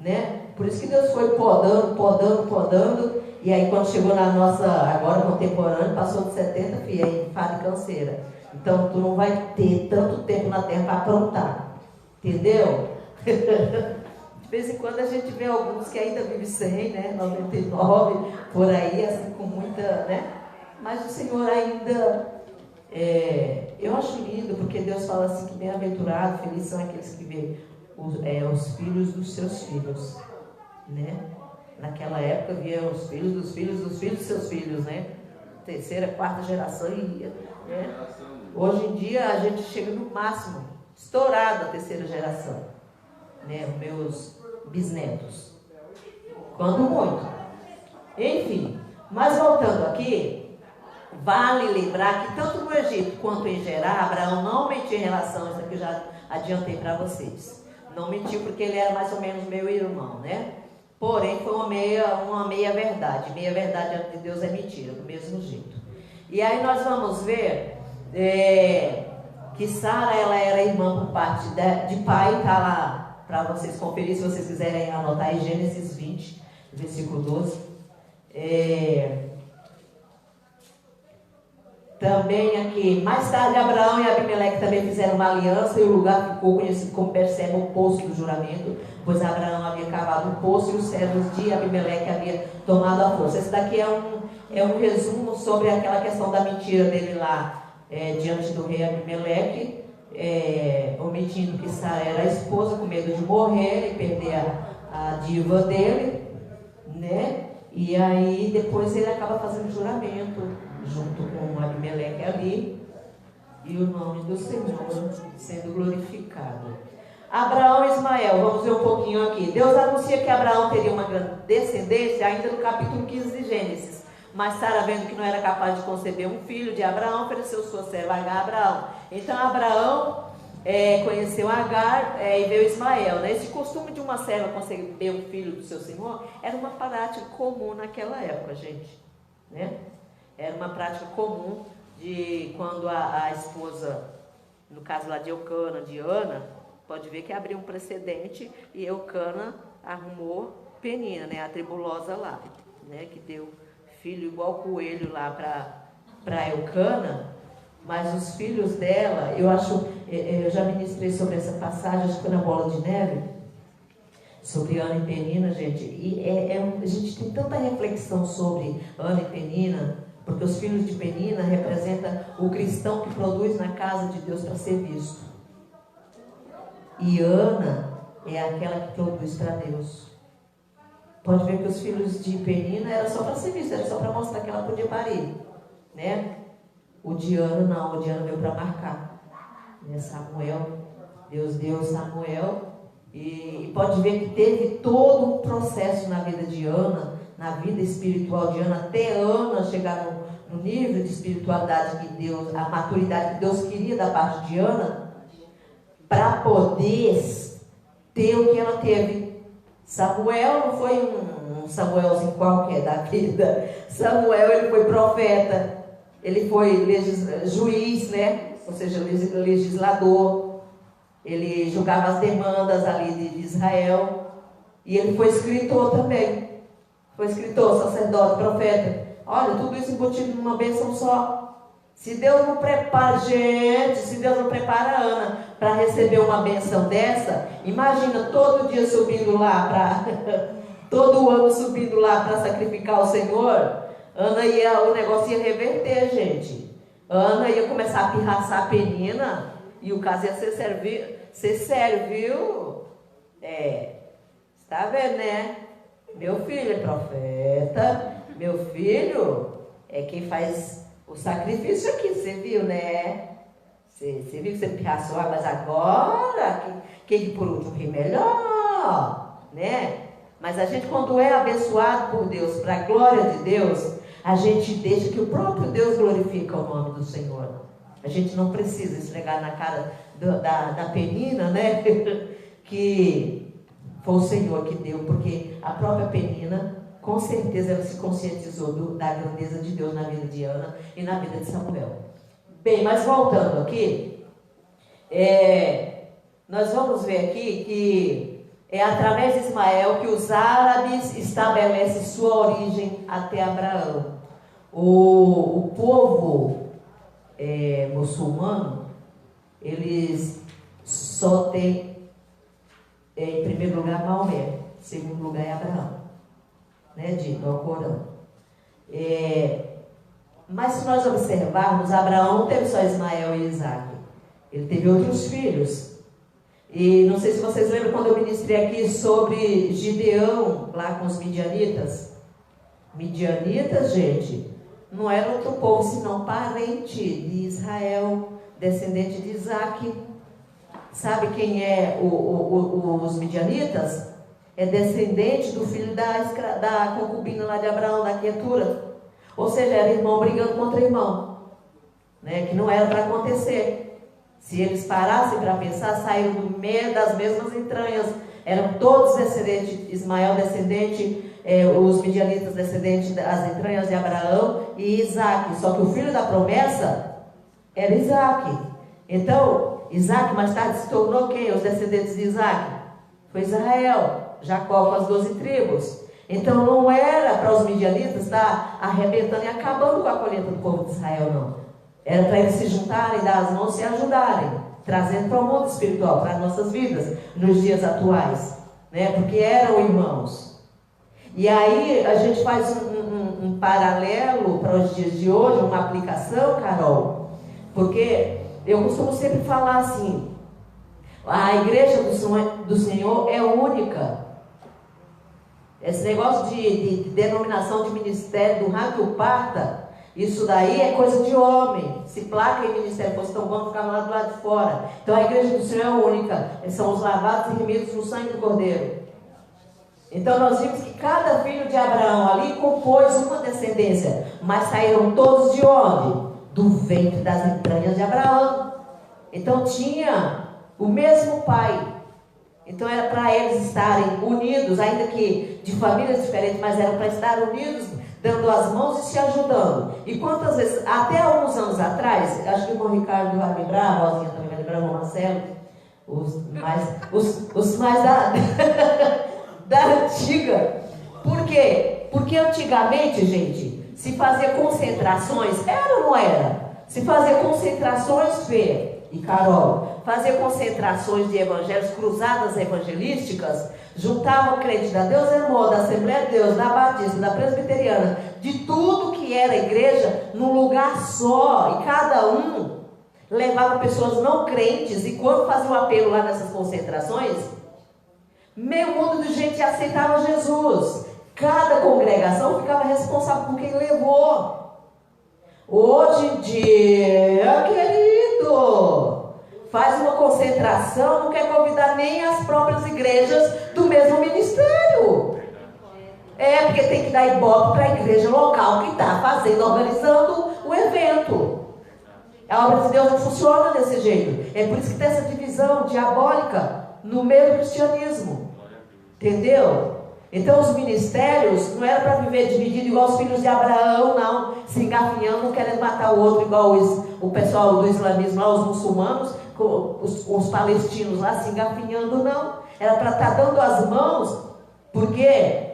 né? Por isso que Deus foi podando, e aí quando chegou na nossa, agora contemporânea, passou de 70, filha, aí enfado e canseira. Então tu não vai ter tanto tempo na terra para aprontar, entendeu? De vez em quando a gente vê alguns que ainda vivem 100, né? 99, por aí, assim, com muita, né? Mas o Senhor ainda... eu acho lindo, porque Deus fala assim que bem-aventurado, felizes são aqueles que vê os filhos dos seus filhos, né? Naquela época via os filhos dos filhos dos filhos dos seus filhos, né? Terceira, quarta geração e ia, né? Hoje em dia a gente chega no máximo, estourado a terceira geração, né? Os meus bisnetos. Quando muito. Enfim, mas voltando aqui, vale lembrar que tanto no Egito quanto em Gerar, Abraão não mentiu em relação a isso aqui, eu já adiantei para vocês. Não mentiu porque ele era mais ou menos meu irmão, né? Porém, foi uma meia verdade. Meia verdade diante de Deus é mentira, do mesmo jeito. E aí nós vamos ver que Sara, ela era irmã por parte de pai, está lá para vocês conferir, se vocês quiserem anotar em Gênesis 20, versículo 12. Também aqui, mais tarde Abraão e Abimeleque também fizeram uma aliança e o lugar ficou conhecido como Berseba, o poço do juramento, pois Abraão havia cavado um poço e os servos de Abimeleque haviam tomado a força. Esse daqui é um resumo sobre aquela questão da mentira dele lá diante do rei Abimeleque, omitindo que Sara era a esposa, com medo de morrer e perder a diva dele, né? E aí depois ele acaba fazendo juramento junto com Abimeleque ali, e o nome do Senhor sendo glorificado. Abraão e Ismael, vamos ver um pouquinho aqui. Deus anuncia que Abraão teria uma grande descendência ainda no capítulo 15 de Gênesis. Mas Sara, vendo que não era capaz de conceber um filho de Abraão, ofereceu sua serva Agar a Abraão. Então Abraão conheceu Agar e veio Ismael, né? Esse costume de uma serva conceber um filho do seu senhor era uma prática comum naquela época, gente, né? Era uma prática comum de quando a esposa, no caso lá de Eucana, de Ana, pode ver que abriu um precedente e Eucana arrumou Penina, né, a tribulosa lá, né, que deu filho igual coelho lá para Eucana, mas os filhos dela, eu já ministrei sobre essa passagem, acho que foi na Bola de Neve, sobre Ana e Penina, gente, e a gente tem tanta reflexão sobre Ana e Penina, porque os filhos de Penina representam o cristão que produz na casa de Deus para ser visto. E Ana é aquela que produz para Deus. Pode ver que os filhos de Penina era só para ser visto, era só para mostrar que ela podia parir, né? O de Ana não, o de Ana veio para marcar, né? Samuel, Deus deu Samuel, e pode ver que teve todo um processo na vida de Ana, na vida espiritual de Ana, até Ana chegar no nível de espiritualidade que Deus, a maturidade que Deus queria da parte de Ana, para poder ter o que ela teve. Samuel não foi um Samuelzinho qualquer da vida. Samuel, ele foi profeta, ele foi juiz, né? Ou seja, legislador. Ele julgava as demandas ali de Israel. E ele foi escritor também. Foi escritor, sacerdote, profeta. Olha, tudo isso embutido numa bênção só. Se Deus não prepara, gente, se Deus não prepara a Ana para receber uma bênção dessa, imagina todo dia subindo lá todo ano subindo lá para sacrificar ao Senhor. Ana o negócio ia reverter, gente. Ana ia começar a pirraçar a Penina e o caso ia ser sério, viu? Está vendo, né? Meu filho é profeta, meu filho é quem faz o sacrifício aqui, você viu, né? Você viu que você pirraçou, mas agora, quem por último, quem melhor, né? Mas a gente, quando é abençoado por Deus, para a glória de Deus, a gente deixa que o próprio Deus glorifique o nome do Senhor. A gente não precisa esfregar na cara da Penina, né? Que foi o Senhor que deu, porque a própria Penina, com certeza, ela se conscientizou da grandeza de Deus na vida de Ana e na vida de Samuel. Bem, mas voltando aqui, nós vamos ver aqui que é através de Ismael que os árabes estabelecem sua origem até Abraão. O povo muçulmano, eles só têm, em primeiro lugar, Maomé, em segundo lugar é Abraão, né, dito ao Corão. Mas se nós observarmos, Abraão não teve só Ismael e Isaac, ele teve outros filhos. E não sei se vocês lembram quando eu ministrei aqui sobre Gideão, lá com os midianitas. Midianitas, gente, não era outro povo, senão parente de Israel, descendente de Isaac. Sabe quem é os midianitas? É descendente do filho da concubina lá de Abraão, da Quetura. Ou seja, era irmão brigando contra irmão, né? Que não era para acontecer. Se eles parassem para pensar, saíram do meio das mesmas entranhas. Eram todos descendentes, Ismael descendente, os midianitas descendentes das entranhas de Abraão e Isaac. Só que o filho da promessa era Isaac. Então, Isaac mais tarde se tornou quem? Os descendentes de Isaac. Foi Israel, Jacó com as 12 tribos. Então não era para os midianitas estar arrebentando e acabando com a colheita do povo de Israel, não. Era para eles se juntarem, dar as mãos e se ajudarem, trazendo para o mundo espiritual, para as nossas vidas, nos dias atuais, né? Porque eram irmãos. E aí a gente faz um paralelo para os dias de hoje, uma aplicação, Carol, porque eu costumo sempre falar assim, a igreja do Senhor é única. Esse negócio de denominação de ministério do raio que o parta, isso daí é coisa de homem. Se placa e ministério fosse tão bom, ficava lá do lado de fora. Então a igreja do Senhor é única. São os lavados e remidos no sangue do Cordeiro. Então nós vimos que cada filho de Abraão ali compôs uma descendência. Mas saíram todos de onde? Do ventre das entranhas de Abraão. Então tinha o mesmo pai. Então era para eles estarem unidos, ainda que de famílias diferentes, mas era para estar unidos, dando as mãos e se ajudando. E quantas vezes, até alguns anos atrás, acho que o irmão Ricardo vai lembrar, a Rosinha também vai lembrar, o irmão Marcelo, os mais da antiga. Por quê? Porque antigamente, gente, se fazia concentrações, era ou não era? Se fazia concentrações, Fê e Carol, fazia concentrações de evangelhos, cruzadas evangelísticas, juntavam crentes da Deus Irmão, da Assembleia de Deus, da Batista, da Presbiteriana, de tudo que era igreja, num lugar só, e cada um levava pessoas não crentes, e quando fazia um apelo lá nessas concentrações, meio mundo de gente aceitava Jesus. Cada congregação ficava responsável por quem levou. Hoje em dia, querido, faz uma concentração, não quer convidar nem as próprias igrejas do mesmo ministério. Porque tem que dar ibope para a igreja local que está fazendo, organizando o evento. A obra de Deus não funciona desse jeito. É por isso que tem essa divisão diabólica no meio do cristianismo. Entendeu? Então os ministérios não era para viver dividido igual os filhos de Abraão, não, se engafinhando, querendo matar o outro, igual o pessoal do islamismo lá, os muçulmanos, os palestinos lá, se engafinhando, não. Era para estar dando as mãos, porque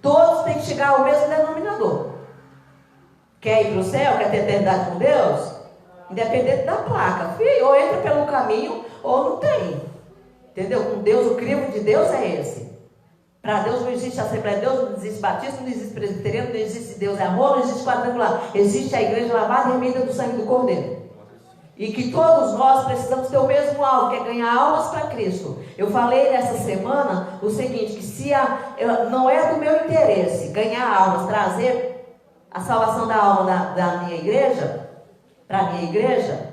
todos têm que chegar ao mesmo denominador. Quer ir para o céu, quer ter eternidade com Deus? Independente da placa, filho, ou entra pelo caminho, ou não tem. Entendeu? Com Deus, o crivo de Deus é esse. Para Deus não existe Assembleia de Deus, não existe Batista, não existe Presbiteriano, não existe Deus é amor, não existe quadrangular. Existe a igreja lavada e remida do sangue do Cordeiro. E que todos nós precisamos ter o mesmo alvo, que é ganhar almas para Cristo. Eu falei nessa semana o seguinte, que se não é do meu interesse ganhar almas, trazer a salvação da alma da minha igreja, para a minha igreja,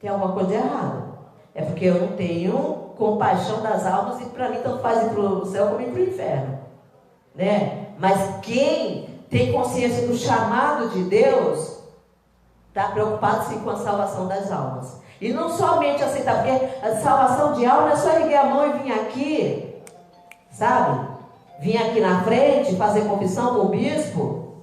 tem alguma coisa de errado. É porque eu não tenho compaixão das almas e para mim tanto faz ir para o céu como ir para o inferno, né? Mas quem tem consciência do chamado de Deus está preocupado sim com a salvação das almas. E não somente aceitar, porque a salvação de alma não é só erguer a mão e vir aqui, sabe? Vir aqui na frente, fazer confissão com o bispo,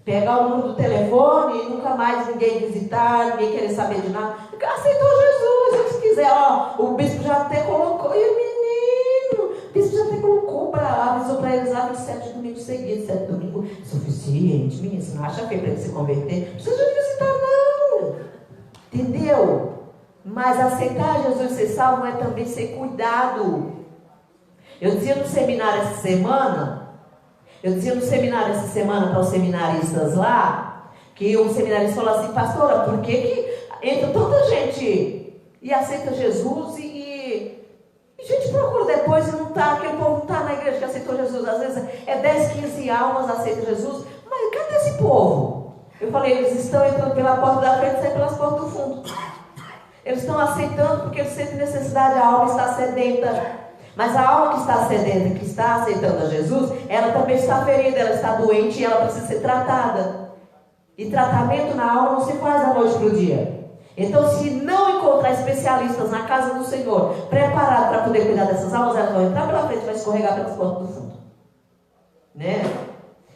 pegar o número do telefone e nunca mais ninguém visitar, ninguém querer saber de nada. Aceitou Jesus, se quiser, o bispo já até colocou, e o menino, o bispo já até colocou, avisou para eles lá 7 domingos seguidos, 7 domingos, suficiente, menino, você não acha feio para ele se converter? Não precisa de visitar não, entendeu? Mas aceitar Jesus ser salvo é também ser cuidado. Eu dizia no seminário essa semana para os seminaristas lá, que um seminarista falou assim, pastora, por que entra tanta gente e aceita Jesus e gente procura depois e não está, aquele povo não está na igreja que aceitou Jesus. Às vezes é 10, 15 almas aceitam Jesus, mas cadê esse povo? Eu falei, eles estão entrando pela porta da frente e saem pelas portas do fundo. Eles estão aceitando porque eles sentem necessidade, a alma está sedenta. Mas a alma que está sedenta, que está aceitando a Jesus, ela também está ferida, ela está doente e ela precisa ser tratada. E tratamento na alma não se faz da noite para o dia. Então, se não encontrar especialistas na casa do Senhor, preparados para poder cuidar dessas almas, elas vão entrar pela frente e vai escorregar pelas portas do fundo. Né?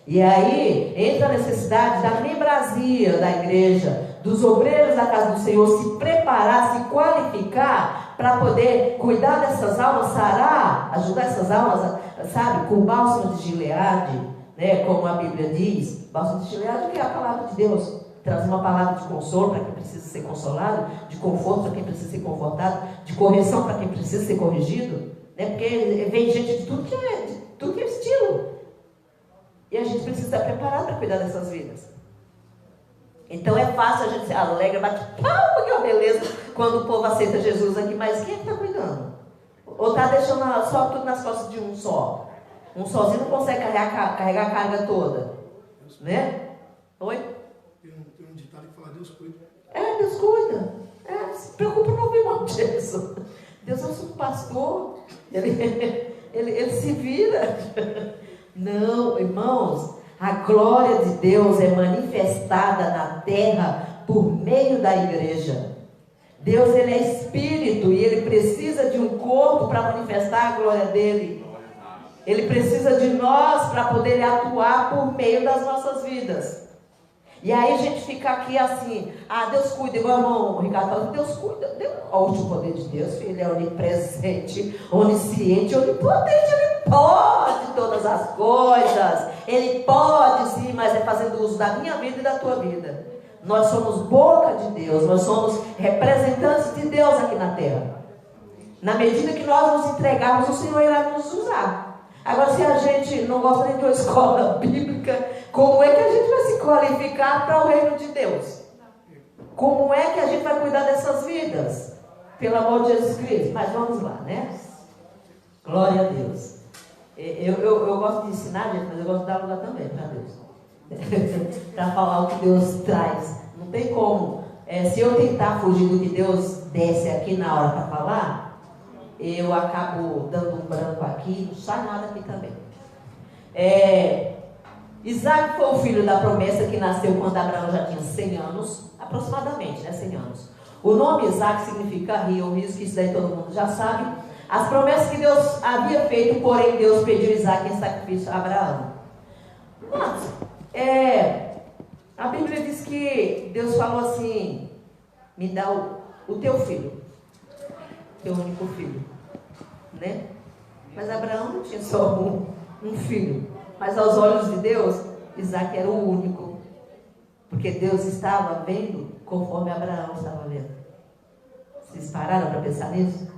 E aí, entra a necessidade da membrazia da igreja, dos obreiros da casa do Senhor, se preparar, se qualificar, para poder cuidar dessas almas, sarar, ajudar essas almas, sabe, com bálsamo de Gileade, né, como a Bíblia diz, bálsamo de Gileade, que é a palavra de Deus. Traz uma palavra de consolo para quem precisa ser consolado, de conforto para quem precisa ser confortado, de correção para quem precisa ser corrigido, né? Porque vem gente de tudo que é estilo. E a gente precisa estar preparado para cuidar dessas vidas. Então é fácil a gente se alegra, bate palma, que é uma beleza, quando o povo aceita Jesus aqui, mas quem é que está cuidando? Ou está deixando só tudo nas costas de um só? Um sozinho não consegue carregar a carga toda, né? Oi? Tem um ditado que fala, Deus cuida. Deus cuida. Se preocupa não ouvir mal disso. Deus é o seu pastor. Ele se vira. Não, irmãos, a glória de Deus é manifestada na terra por meio da igreja. Deus, ele é espírito e ele precisa de um corpo para manifestar a glória dele. Ele precisa de nós para poder atuar por meio das nossas vidas. E aí a gente fica aqui assim, Deus cuida, igual o irmão Ricardo fala, Deus cuida, olha o poder de Deus, filho, ele é onipresente, onisciente, onipotente, ele pode todas as coisas, ele pode sim, mas é fazendo uso da minha vida e da tua vida. Nós somos boca de Deus, nós somos representantes de Deus aqui na terra. Na medida que nós nos entregarmos, o Senhor irá nos usar. Agora, se a gente não gosta nem de uma escola bíblica, como é que a gente vai se qualificar para o reino de Deus? Como é que a gente vai cuidar dessas vidas? Pelo amor de Jesus Cristo. Mas vamos lá, né? Glória a Deus. Eu gosto de ensinar, gente, mas eu gosto de dar lugar também para Deus. Para falar o que Deus traz. Não tem como. Se eu tentar fugir do que Deus desce aqui na hora para falar, eu acabo dando um branco aqui, não sai nada aqui também. Isaac foi o filho da promessa que nasceu quando Abraão já tinha 100 anos, aproximadamente, né, 100 anos. O nome Isaac significa rio, ou riso, que isso daí todo mundo já sabe. As promessas que Deus havia feito, porém Deus pediu Isaac em sacrifício a Abraão. Mas, a Bíblia diz que Deus falou assim, me dá o teu filho, teu único filho, né? Mas Abraão não tinha só um filho, mas aos olhos de Deus, Isaac era o único, porque Deus estava vendo conforme Abraão estava vendo. Vocês pararam para pensar nisso?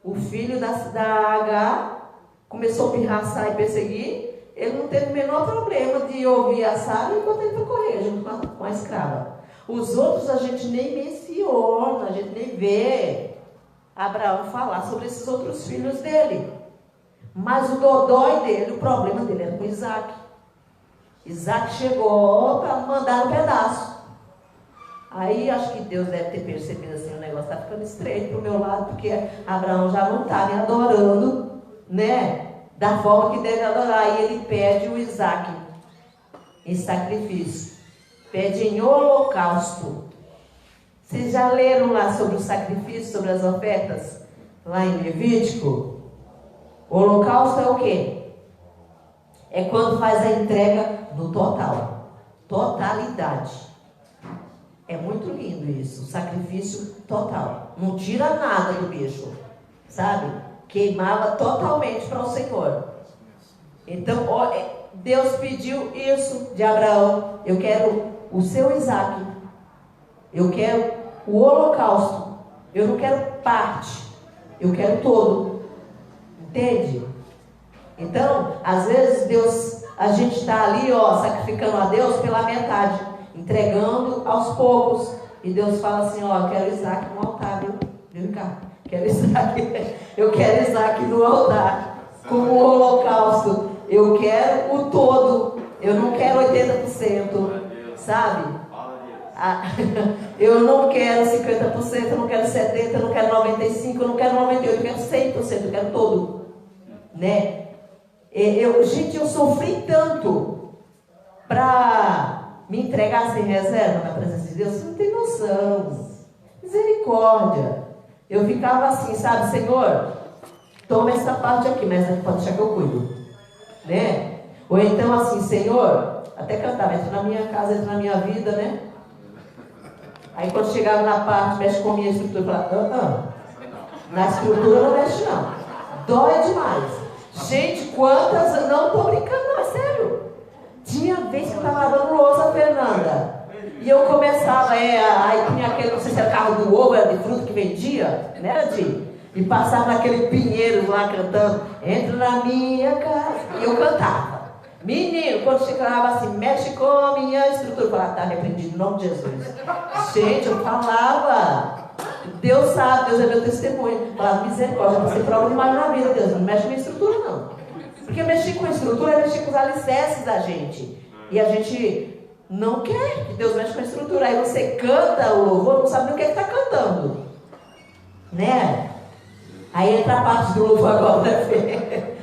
O filho da Agar começou a pirraçar e perseguir, ele não teve o menor problema de ouvir a Sara enquanto ele foi correr junto com a escrava. Os outros a gente nem menciona, a gente nem vê Abraão falar sobre esses outros filhos dele. Mas o dodói dele, o problema dele era com Isaac. Isaac chegou para mandar um pedaço. Aí acho que Deus deve ter percebido assim, o negócio está ficando estreito para o meu lado, porque Abraão já não está me adorando, né? Da forma que deve adorar. E ele pede o Isaac em sacrifício. Pede em holocausto. Vocês já leram lá sobre o sacrifício, sobre as ofertas? Lá em Levítico? O holocausto é o quê? É quando faz a entrega no total. Totalidade. É muito lindo isso. O sacrifício total. Não tira nada do bicho. Sabe? Queimava totalmente para o Senhor. Então, Deus pediu isso de Abraão. Eu quero o seu Isaac. Eu quero o holocausto. Eu não quero parte. Eu quero todo. Entende? Então, às vezes a gente está ali, sacrificando a Deus pela metade, entregando aos poucos. E Deus fala assim, eu quero Isaac no altar, viu? Vem cá, quero Isaac. Eu quero Isaac no altar, como um holocausto. Eu quero o todo. Eu não quero 80%, sabe? Eu não quero 50%, eu não quero 70%, eu não quero 95%, eu não quero 98%, eu quero 100%, eu quero todo. Né? Gente, eu sofri tanto para me entregar sem reserva na presença de Deus. Você não tem noção. Misericórdia. Eu ficava assim, sabe, Senhor, toma essa parte aqui, mas aqui pode deixar que eu cuido. Né? Ou então assim, Senhor, até cantava, entra na minha casa, entra na minha vida, né? Aí quando chegava na parte, mexe com a minha estrutura, eu falava, na estrutura não mexe não. Dói demais. Gente, quantas, não tô brincando não, é sério. Tinha vez que eu estava lavando louça, Fernanda. E eu começava, aí tinha aquele, não sei se era carro do ovo, era de fruta que vendia, né, Di? E passava naquele pinheiro lá cantando, entra na minha casa. E eu cantava. Menino, quando chegava assim, mexe com a minha estrutura, eu falava, tá repreendido, em nome de Jesus. Gente, eu falava, Deus sabe, Deus é meu testemunho. Eu falava, misericórdia, você prova demais na vida, Deus, não mexe com a minha estrutura, não. Porque mexer com a estrutura é mexer com os alicerces da gente. E a gente não quer que Deus mexa com a estrutura. Aí você canta o louvor, não sabe nem o que está cantando. Né? Aí entra a parte do louvor agora, né, Fê?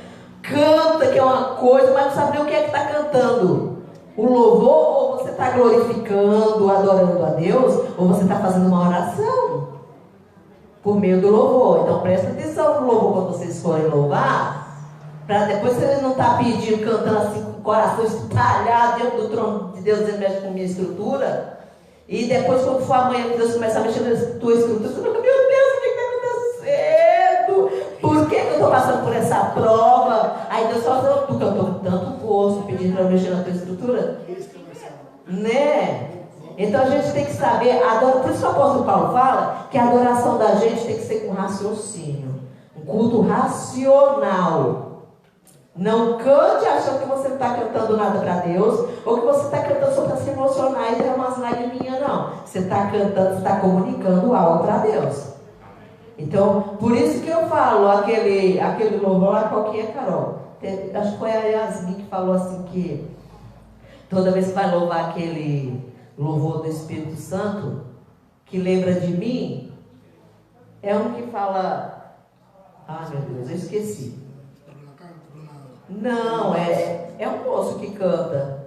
Canta, que é uma coisa, mas não sabe nem o que é que está cantando. O louvor, ou você está glorificando, adorando a Deus, ou você está fazendo uma oração por meio do louvor. Então presta atenção no louvor quando vocês forem louvar, para depois você não estar pedindo, cantando assim com o coração espalhado diante do trono de Deus, dizendo, mexe com a minha estrutura. E depois, quando for amanhã que Deus começar a mexer na tua estrutura, você fala, meu Deus, o que está acontecendo? Por que eu estou passando por essa prova? Aí Deus fala, porque eu estou com tanto gosto pedindo para mexer na tua estrutura. Né? Então a gente tem que saber, por isso que o apóstolo Paulo fala que a adoração da gente tem que ser com raciocínio. Um culto racional. Não cante achando que você não está cantando nada para Deus, ou que você está cantando só para se emocionar e ter umas lagriminhas, não. Você está cantando, você está comunicando algo para Deus. Então, por isso que eu falo, aquele louvor lá, qual que é, Carol? Acho que foi a Yasmin que falou assim que toda vez que vai louvar aquele louvor do Espírito Santo, que lembra de mim, é um que fala, meu Deus, eu esqueci. Não, é um moço que canta,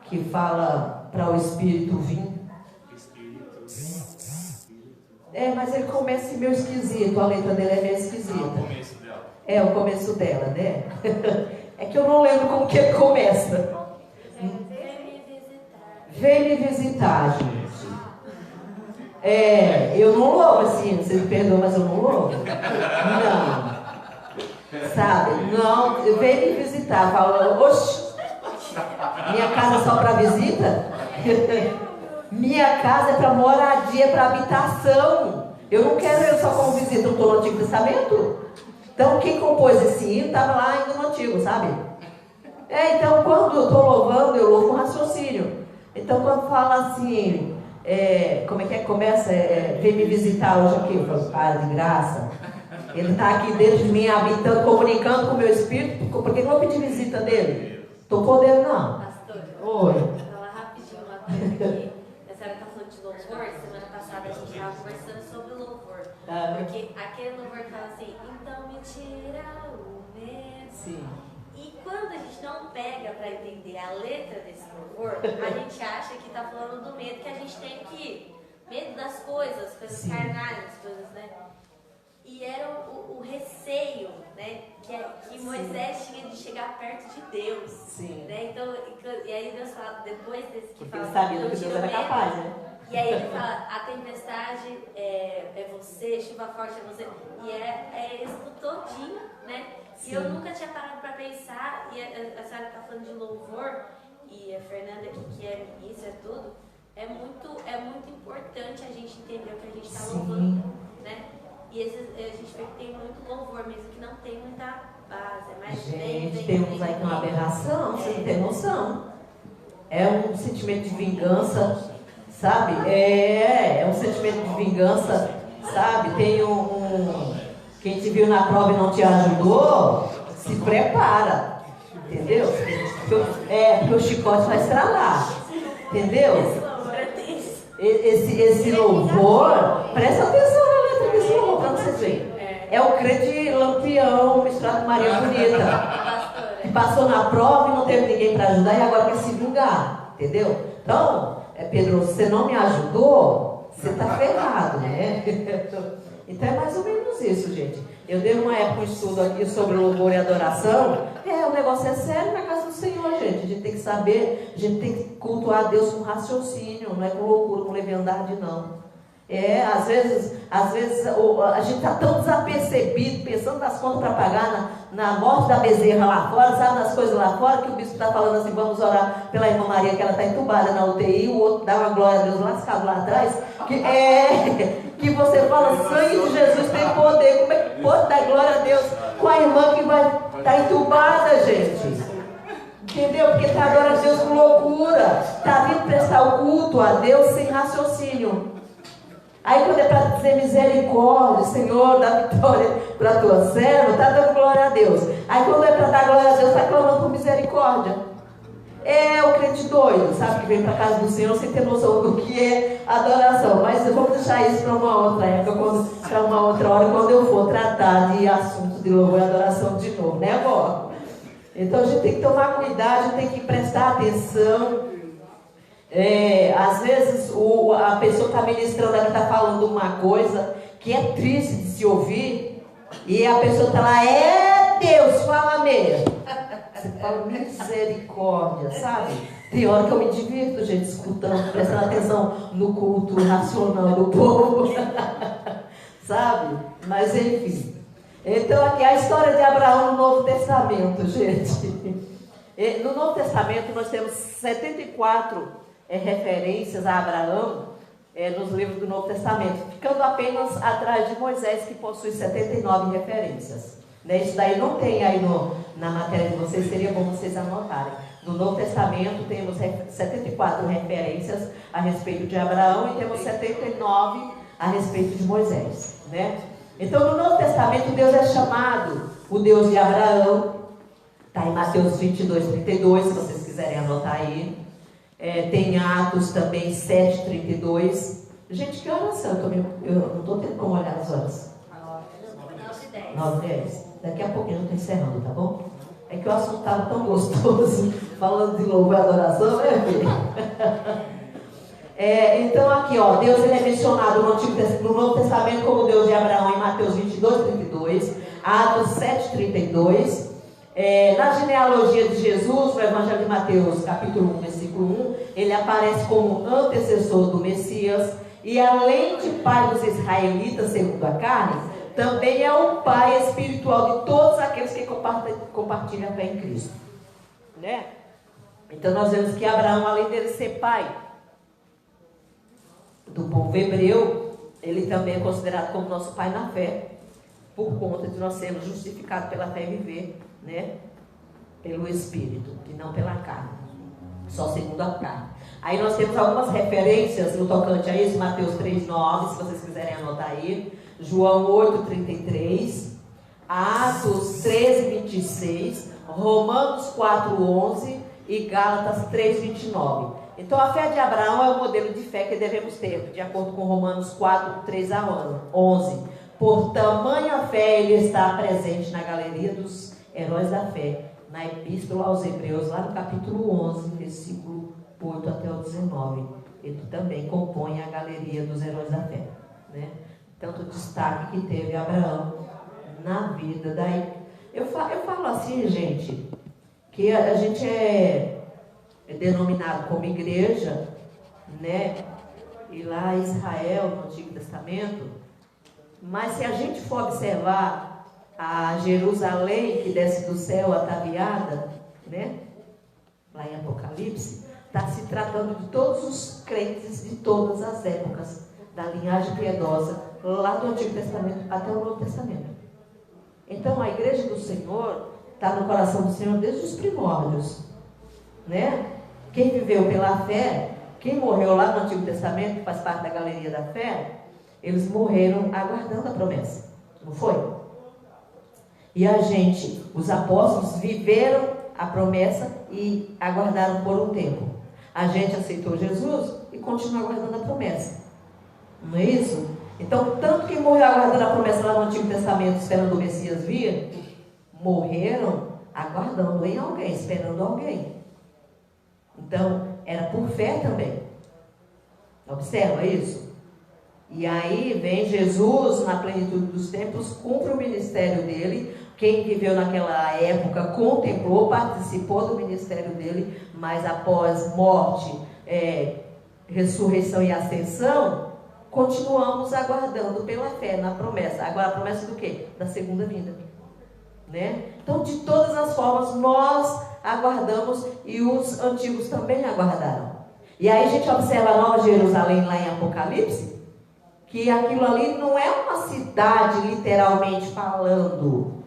que fala para o Espírito vir. Mas ele começa meio esquisito, a letra dele é meio esquisita. O começo dela. O começo dela, né? É que eu não lembro como que ele começa. Vem me visitar, gente. Eu não louvo assim, vocês me perdoam, mas eu não louvo. Não. Sabe? Não, vem me visitar. Fala, oxe, minha casa é só para visita? Minha casa é para moradia, para habitação. Eu não quero ele só como visita, eu estou no Antigo Testamento. Então quem compôs esse hino estava lá ainda no Antigo, sabe? Então quando eu estou louvando, eu louvo com raciocínio. Então quando fala assim, como é que começa? Vem me visitar hoje aqui, eu falo, Pai de graça. Ele está aqui dentro de mim, habitando, comunicando com o meu espírito. Por que eu vou pedir visita dele? Estou podendo, não. Pastor, oi. vou falar rapidinho uma coisa aqui. A senhora está falando de louvor. Semana passada a gente estava conversando sobre o louvor. Porque aquele louvor fala assim, então me tira o medo. Sim. E quando a gente não pega para entender a letra desse louvor, a gente acha que está falando do medo que a gente tem aqui. Medo das coisas Sim. carnais, coisas, né? E era o receio, né, que Moisés tinha de chegar perto de Deus. Sim. Né? Então, e aí Deus fala, depois desse que Porque fala, ele sabia eu que tiro Deus era o medo. capaz, né? E aí ele fala, a tempestade é você, chuva forte é você. E é isso todinho, né? Sim. E eu nunca tinha parado para pensar, e a senhora está falando de louvor, e a Fernanda aqui, que é isso, é tudo, é muito importante a gente entender o que a gente está louvando, né? E a gente vê que tem muito louvor, mesmo que não tem muita base. É mais Gente, temos aí uma aberração, você não tem noção. É um sentimento de vingança, sabe? É um sentimento de vingança Sabe, tem quem te viu na prova e não te ajudou, se prepara, entendeu? Porque o chicote vai estralar, entendeu? Esse louvor, presta atenção na letra desse louvor para vocês verem. É o crente Lampião misturado com Maria Bonita, que passou na prova e não teve ninguém para ajudar e agora quer se vingar, entendeu? Então, Pedro, se você não me ajudou, você está ferrado, né? Então é mais ou menos isso, gente. Eu dei uma época um estudo aqui sobre louvor e adoração. O negócio é sério na casa do Senhor, gente. A gente tem que saber, a gente tem que cultuar a Deus com raciocínio, não é com loucura, com leviandade, não. Às vezes a gente está tão desapercebido, pensando nas contas para pagar, na morte da bezerra lá fora, sabe, nas coisas lá fora, que o bispo está falando assim, vamos orar pela irmã Maria, que ela está entubada na UTI, o outro dá uma glória a Deus lascado lá atrás, que você fala, sangue de Jesus tem poder, como é que pode dar glória a Deus com a irmã que vai estar entubada, gente? Entendeu? Porque está adorando a Deus com loucura, está vindo prestar o culto a Deus sem raciocínio. Aí quando é para dizer misericórdia, Senhor, dá vitória para a tua serva, está dando glória a Deus. Aí quando é para dar glória a Deus, está clamando por misericórdia. É o crente doido, sabe, que vem para a casa do Senhor sem ter noção do que é adoração. Mas vamos deixar isso para uma outra época, para uma outra hora, quando eu for tratar de assuntos de louvor e adoração de novo, né, amor? Então a gente tem que tomar cuidado, a gente tem que prestar atenção. Às vezes a pessoa está ministrando, ela está falando uma coisa que é triste de se ouvir, e a pessoa está lá, Deus, fala mesmo. Você fala, misericórdia, sabe? Tem hora que eu me divirto, gente, escutando, prestando atenção no culto racional do povo, sabe? Mas enfim. Então aqui a história de Abraão no Novo Testamento, gente. No Novo Testamento nós temos 74 referências a Abraão nos livros do Novo Testamento, ficando apenas atrás de Moisés, que possui 79 referências. Né? Isso daí não tem aí na matéria de vocês, seria bom vocês anotarem. No Novo Testamento temos 74 referências a respeito de Abraão e temos 79 a respeito de Moisés. Né? Então no Novo Testamento Deus é chamado o Deus de Abraão, está em Mateus 22, 32, se vocês quiserem anotar aí. Tem Atos também 7:32. Gente, que horas são? Eu não estou tendo como olhar as horas. 9:10. Daqui a pouquinho eu estou encerrando, tá bom? É que o assunto estava tão gostoso, falando de louvor e adoração, né, filho? Então aqui, ó, Deus ele é mencionado no Novo Testamento como Deus de Abraão em Mateus 22:32, Atos 7:32. Na genealogia de Jesus, no Evangelho de Mateus, capítulo 1, versículo 1, ele aparece como antecessor do Messias, e além de pai dos israelitas, segundo a carne, também é o pai espiritual de todos aqueles que compartilham a fé em Cristo. Né? Então nós vemos que Abraão, além dele ser pai do povo hebreu, ele também é considerado como nosso pai na fé, por conta de nós sermos justificados pela fé e viver, né, pelo Espírito, e não pela carne, só segundo a carne. Aí nós temos algumas referências no tocante a isso, Mateus 3:9, se vocês quiserem anotar aí, João 8:33, Atos 13:26, Romanos 4:11 e Gálatas 3:29. Então a fé de Abraão é o modelo de fé que devemos ter, de acordo com Romanos 4:3-11. Por tamanha fé ele está presente na galeria dos heróis da fé, na Epístola aos Hebreus, lá no capítulo 11, versículo 8 até o 19. Ele também compõe a galeria dos heróis da fé, né? Tanto o destaque que teve Abraão na vida. Daí, eu falo assim, gente, que a gente é denominado como igreja, né? E lá em Israel, no Antigo Testamento, mas se a gente for observar a Jerusalém que desce do céu ataviada, né? Lá em Apocalipse, está se tratando de todos os crentes de todas as épocas, da linhagem piedosa, lá do Antigo Testamento até o Novo Testamento. Então a igreja do Senhor está no coração do Senhor desde os primórdios, né? Quem viveu pela fé, quem morreu lá no Antigo Testamento, que faz parte da galeria da fé, eles morreram aguardando a promessa, não foi? E os apóstolos viveram a promessa e aguardaram por um tempo. A gente aceitou Jesus e continua aguardando a promessa, não é isso? Então, tanto que morreu aguardando a promessa lá no Antigo Testamento, esperando o Messias vir, morreram aguardando em alguém, esperando alguém. Então, era por fé também. Observa isso? E aí vem Jesus, na plenitude dos tempos, cumpre o ministério dele. Quem viveu naquela época contemplou, participou do ministério dele, mas após morte, ressurreição e ascensão, continuamos aguardando pela fé na promessa. Agora, a promessa do quê? Da segunda vinda. Né? Então, de todas as formas, nós aguardamos e os antigos também aguardaram. E aí a gente observa a Nova Jerusalém lá em Apocalipse, que aquilo ali não é uma cidade literalmente falando,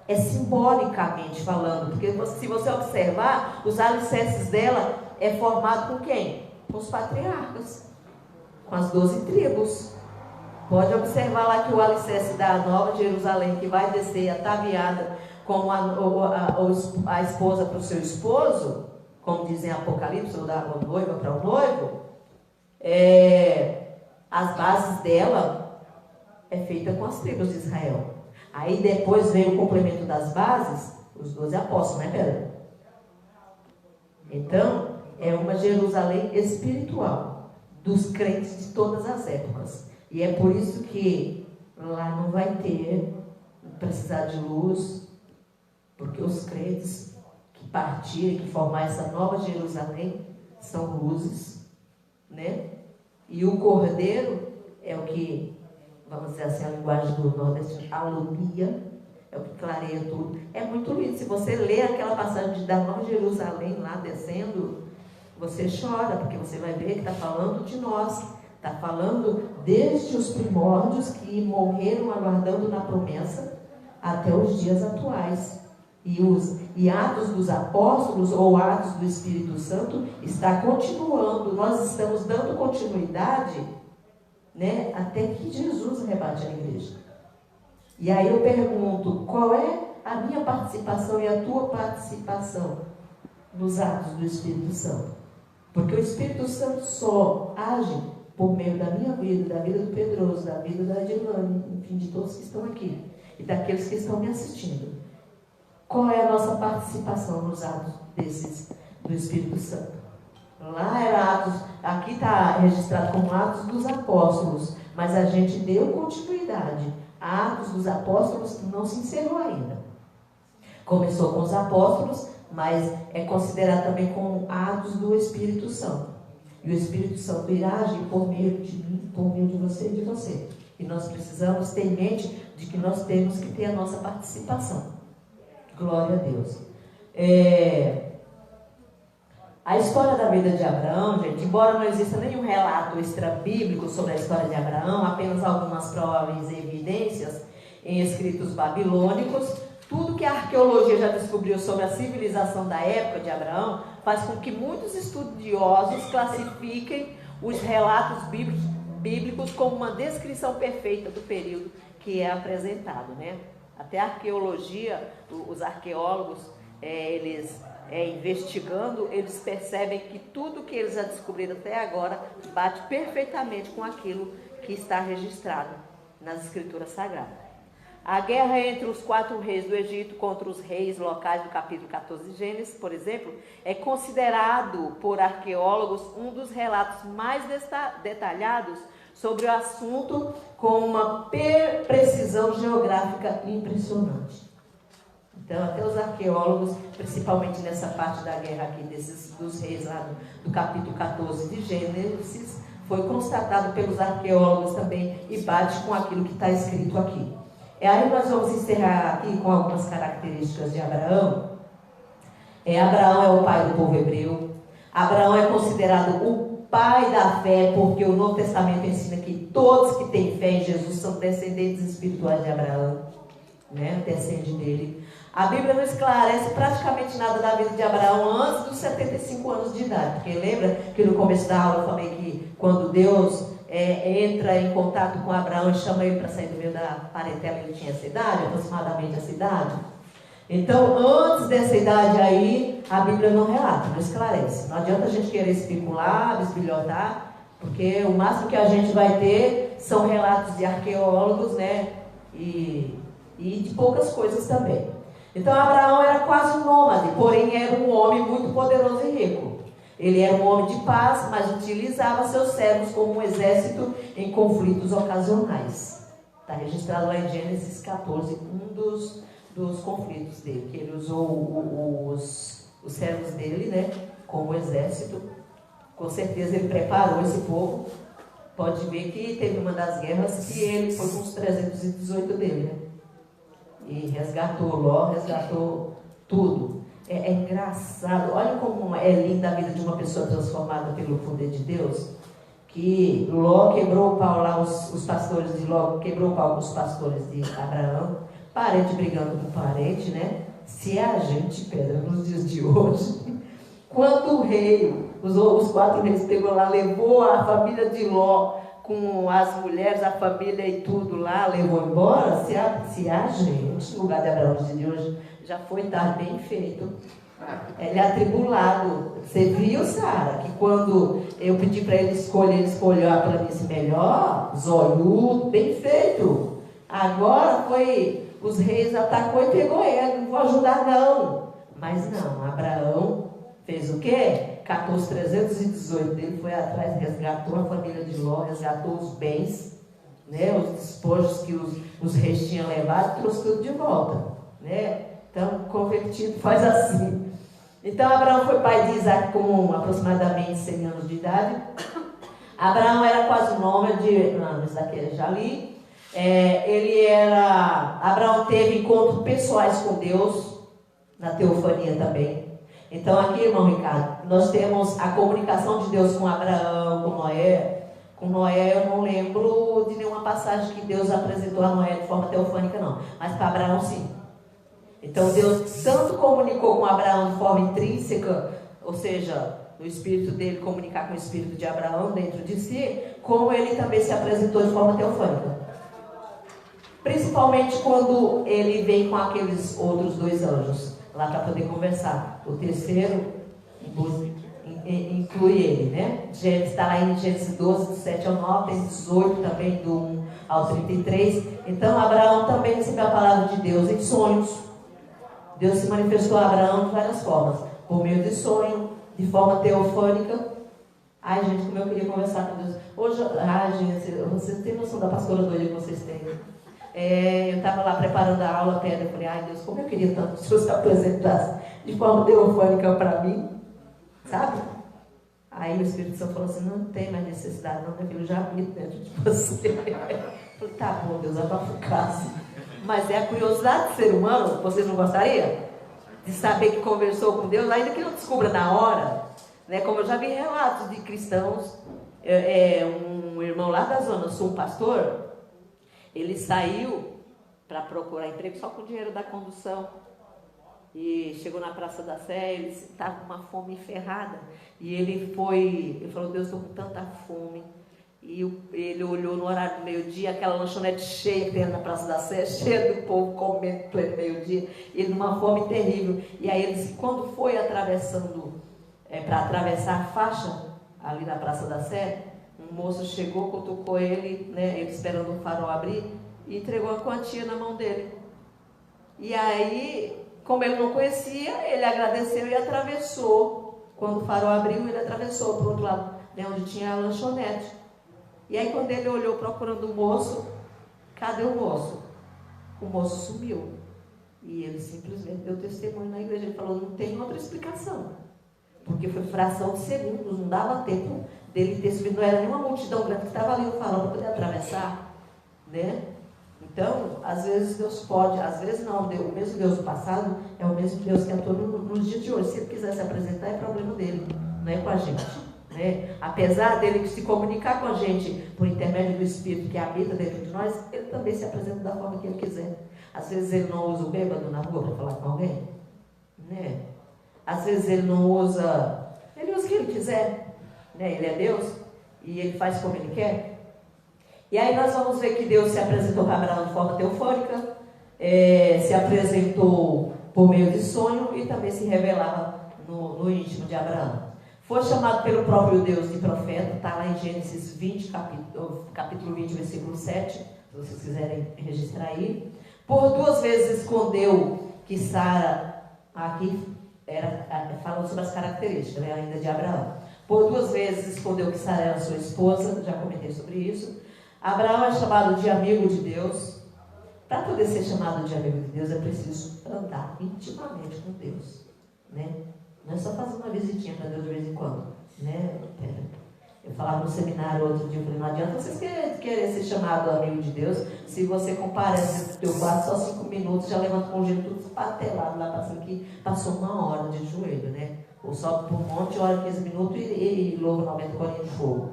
é simbolicamente falando, porque se você observar, os alicerces dela é formado com quem? Com os patriarcas, com as 12 tribos. Pode observar lá que o alicerce da Nova Jerusalém, que vai descer ataviada como a esposa para o seu esposo, como dizem Apocalipse, ou da noiva para o noivo, as bases dela é feita com as tribos de Israel. Aí depois vem o complemento das bases, os 12 apóstolos, né, Pedro? Então, é uma Jerusalém espiritual, dos crentes de todas as épocas. E é por isso que lá não vai precisar de luz, porque os crentes que partirem, que formar essa nova Jerusalém, são luzes, né? E o cordeiro é o que, vamos dizer assim, a linguagem do Nordeste, alumia, é o que clareia tudo. É muito lindo. Se você ler aquela passagem da Nova Jerusalém lá descendo, você chora, porque você vai ver que está falando de nós. Está falando desde os primórdios que morreram aguardando na promessa até os dias atuais. E Atos dos Apóstolos ou Atos do Espírito Santo está continuando. Nós estamos dando continuidade, né, até que Jesus arrebate a igreja. E aí eu pergunto, qual é a minha participação e a tua participação nos Atos do Espírito Santo? Porque o Espírito Santo só age por meio da minha vida, da vida do Pedroso, da vida da Edilane, enfim, de todos que estão aqui e daqueles que estão me assistindo. Qual é a nossa participação nos atos do Espírito Santo? Lá era Atos, aqui está registrado como Atos dos Apóstolos, mas a gente deu continuidade. Atos dos Apóstolos não se encerrou ainda. Começou com os apóstolos, mas é considerado também como Atos do Espírito Santo. E o Espírito Santo irá agir por meio de mim, por meio de você e de você. E nós precisamos ter em mente de que nós temos que ter a nossa participação. Glória a Deus. A história da vida de Abraão, gente, embora não exista nenhum relato extra-bíblico sobre a história de Abraão, apenas algumas prováveis evidências em escritos babilônicos, tudo que a arqueologia já descobriu sobre a civilização da época de Abraão faz com que muitos estudiosos classifiquem os relatos bíblicos como uma descrição perfeita do período que é apresentado, né? Até a arqueologia, os arqueólogos, eles investigando, eles percebem que tudo que eles já descobriram até agora bate perfeitamente com aquilo que está registrado nas escrituras sagradas. A guerra entre os 4 reis do Egito contra os reis locais do capítulo 14 de Gênesis, por exemplo, é considerado por arqueólogos um dos relatos mais detalhados sobre o assunto, com uma precisão geográfica impressionante. Então, até os arqueólogos, principalmente nessa parte da guerra aqui dos reis lá do capítulo 14 de Gênesis, foi constatado pelos arqueólogos também e bate com aquilo que está escrito aqui. E aí nós vamos encerrar aqui com algumas características de Abraão. Abraão é o pai do povo hebreu. Abraão é considerado o pai da fé, porque o Novo Testamento ensina que todos que têm fé em Jesus são descendentes espirituais de Abraão, né? Descende dele. A Bíblia não esclarece praticamente nada da vida de Abraão antes dos 75 anos de idade, porque lembra que no começo da aula eu falei que quando Deus entra em contato com Abraão e chama ele para sair do meio da parentela, ele tinha essa idade, aproximadamente essa idade. Então, antes dessa idade aí, a Bíblia não relata, não esclarece. Não adianta a gente querer especular, bisbilhotar, porque o máximo que a gente vai ter são relatos de arqueólogos, né? E de poucas coisas também. Então, Abraão era quase um nômade, porém era um homem muito poderoso e rico. Ele era um homem de paz, mas utilizava seus servos como um exército em conflitos ocasionais. Está registrado lá em Gênesis 14, um dos conflitos dele, que ele usou os servos dele, né, como exército. Com certeza ele preparou esse povo. Pode ver que teve uma das guerras que ele foi com os 318 dele, né? E resgatou Ló, resgatou tudo. É engraçado, olha como é linda a vida de uma pessoa transformada pelo poder de Deus. Que Ló quebrou o pau lá, os pastores de Ló quebrou o pau com os pastores de Abraão. Parente brigando com parente, né? Se a gente pedra nos dias de hoje, quando o rei, os 4 reis pegou lá, levou a família de Ló, com as mulheres, a família e tudo lá, levou embora, se a gente, no lugar de Abraão nos dias de hoje, já foi tarde, bem feito. Ele é atribulado. Você viu, Sara, que quando eu pedi para ele escolheu a planície melhor, zoiudo, bem feito. Agora foi, os reis atacou e pegou ele, não vou ajudar não. Mas não, Abraão fez o quê? Catou os 318 dele, foi atrás, resgatou a família de Ló, resgatou os bens, né, os despojos que os reis tinham levado, trouxe tudo de volta, né? Então, convertido faz assim. Então, Abraão foi pai de Isaac com aproximadamente 100 anos de idade. Abraão era quase um nômade, isso aqui é Jali. Abraão teve encontros pessoais com Deus, na teofania também. Então, aqui, irmão Ricardo, nós temos a comunicação de Deus com Abraão, com Noé. Com Noé, eu não lembro de nenhuma passagem que Deus apresentou a Noé de forma teofânica, não. Mas para Abraão, sim. Então Deus tanto comunicou com Abraão de forma intrínseca, ou seja, no espírito dele comunicar com o espírito de Abraão dentro de si, como ele também se apresentou de forma teofânica. Principalmente quando ele vem com aqueles outros 2 anjos lá para poder conversar. O terceiro inclui ele, né? Está lá em Gênesis 12, do 7 ao 9, tem 18 também, do 1 ao 33. Então Abraão também recebeu a palavra de Deus em sonhos. Deus se manifestou a Abraão de várias formas. Por meio de sonho, de forma teofânica. Ai, gente, como eu queria conversar com Deus. Hoje, gente, vocês têm noção da pastora doida que vocês têm. Eu estava lá preparando a aula, eu falei, ai Deus, como eu queria tanto que o Senhor se apresentasse de forma teofânica para mim. Sabe? Aí o Espírito Santo falou assim, não tem mais necessidade não, meu filho, já vi dentro de você. Eu falei, tá bom, Deus, abafa o caso. Mas é a curiosidade do ser humano, vocês não gostariam? De saber que conversou com Deus, ainda que não descubra na hora, né? Como eu já vi relatos de cristãos, um irmão lá da Zona Sul, um pastor, ele saiu para procurar emprego só com o dinheiro da condução. E chegou na Praça da Sé, ele estava com uma fome enferrada. E ele falou, Deus, estou com tanta fome. E ele olhou no horário do meio-dia, aquela lanchonete cheia que tem na Praça da Sé, cheia do povo comendo pleno meio-dia, e ele numa fome terrível. E aí ele disse, quando foi atravessando, para atravessar a faixa, ali na Praça da Sé, um moço chegou, cutucou ele, né, ele esperando o farol abrir, e entregou a quantia na mão dele. E aí, como ele não conhecia, ele agradeceu e atravessou. Quando o farol abriu, ele atravessou para o outro lado, né, onde tinha a lanchonete. E aí quando ele olhou procurando o moço, cadê o moço? O moço sumiu. E ele simplesmente deu testemunho na igreja. Ele falou, não tem outra explicação. Porque foi fração de segundos, não dava tempo dele ter subido. Não era nenhuma multidão grande que estava ali no farol para poder atravessar. Né? Então, às vezes Deus pode, às vezes não, o mesmo Deus do passado é o mesmo Deus que atua nos dias de hoje. Se ele quiser se apresentar, é problema dele, não é com a gente. Né? Apesar dele se comunicar com a gente por intermédio do Espírito que habita dentro de nós, ele também se apresenta da forma que ele quiser. Às vezes ele não usa o bêbado na rua para falar com alguém, né? Às vezes ele não usa, ele usa o que ele quiser, né? Ele é Deus e ele faz como ele quer. E aí nós vamos ver que Deus se apresentou para Abraão de forma teofônica, se apresentou por meio de sonho e também se revelava no íntimo de Abraão. Foi chamado pelo próprio Deus de profeta, está lá em Gênesis 20, capítulo 20, versículo 7, se vocês quiserem registrar aí. Por 2 vezes escondeu que Sara, aqui falando sobre as características, né, ainda de Abraão. Por 2 vezes escondeu que Sara era sua esposa, já comentei sobre isso. Abraão é chamado de amigo de Deus. Para poder ser chamado de amigo de Deus é preciso andar intimamente com Deus, né? Não é só fazer uma visitinha para Deus de vez em quando, né? Eu falava no seminário outro dia, eu falei, não adianta vocês querer ser chamado amigo de Deus se você comparece no teu quarto só 5 minutos, já levanta com o jeito tudo espatelado lá para cima, que passou 1 hora de joelho, né? Ou sobe por um monte, ora 15 minutos e louva 90 corinhos de fogo,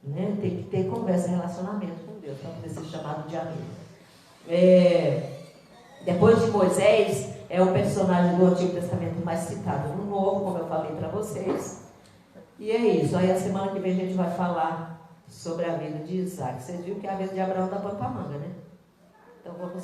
né? Tem que ter conversa, relacionamento com Deus para poder ser chamado de amigo. Depois de Moisés, é o personagem do Antigo Testamento mais citado no Novo, como eu falei para vocês. E é isso. Aí a semana que vem a gente vai falar sobre a vida de Isaac. Você viu que a vida de Abraão dá pano para manga, né? Então vamos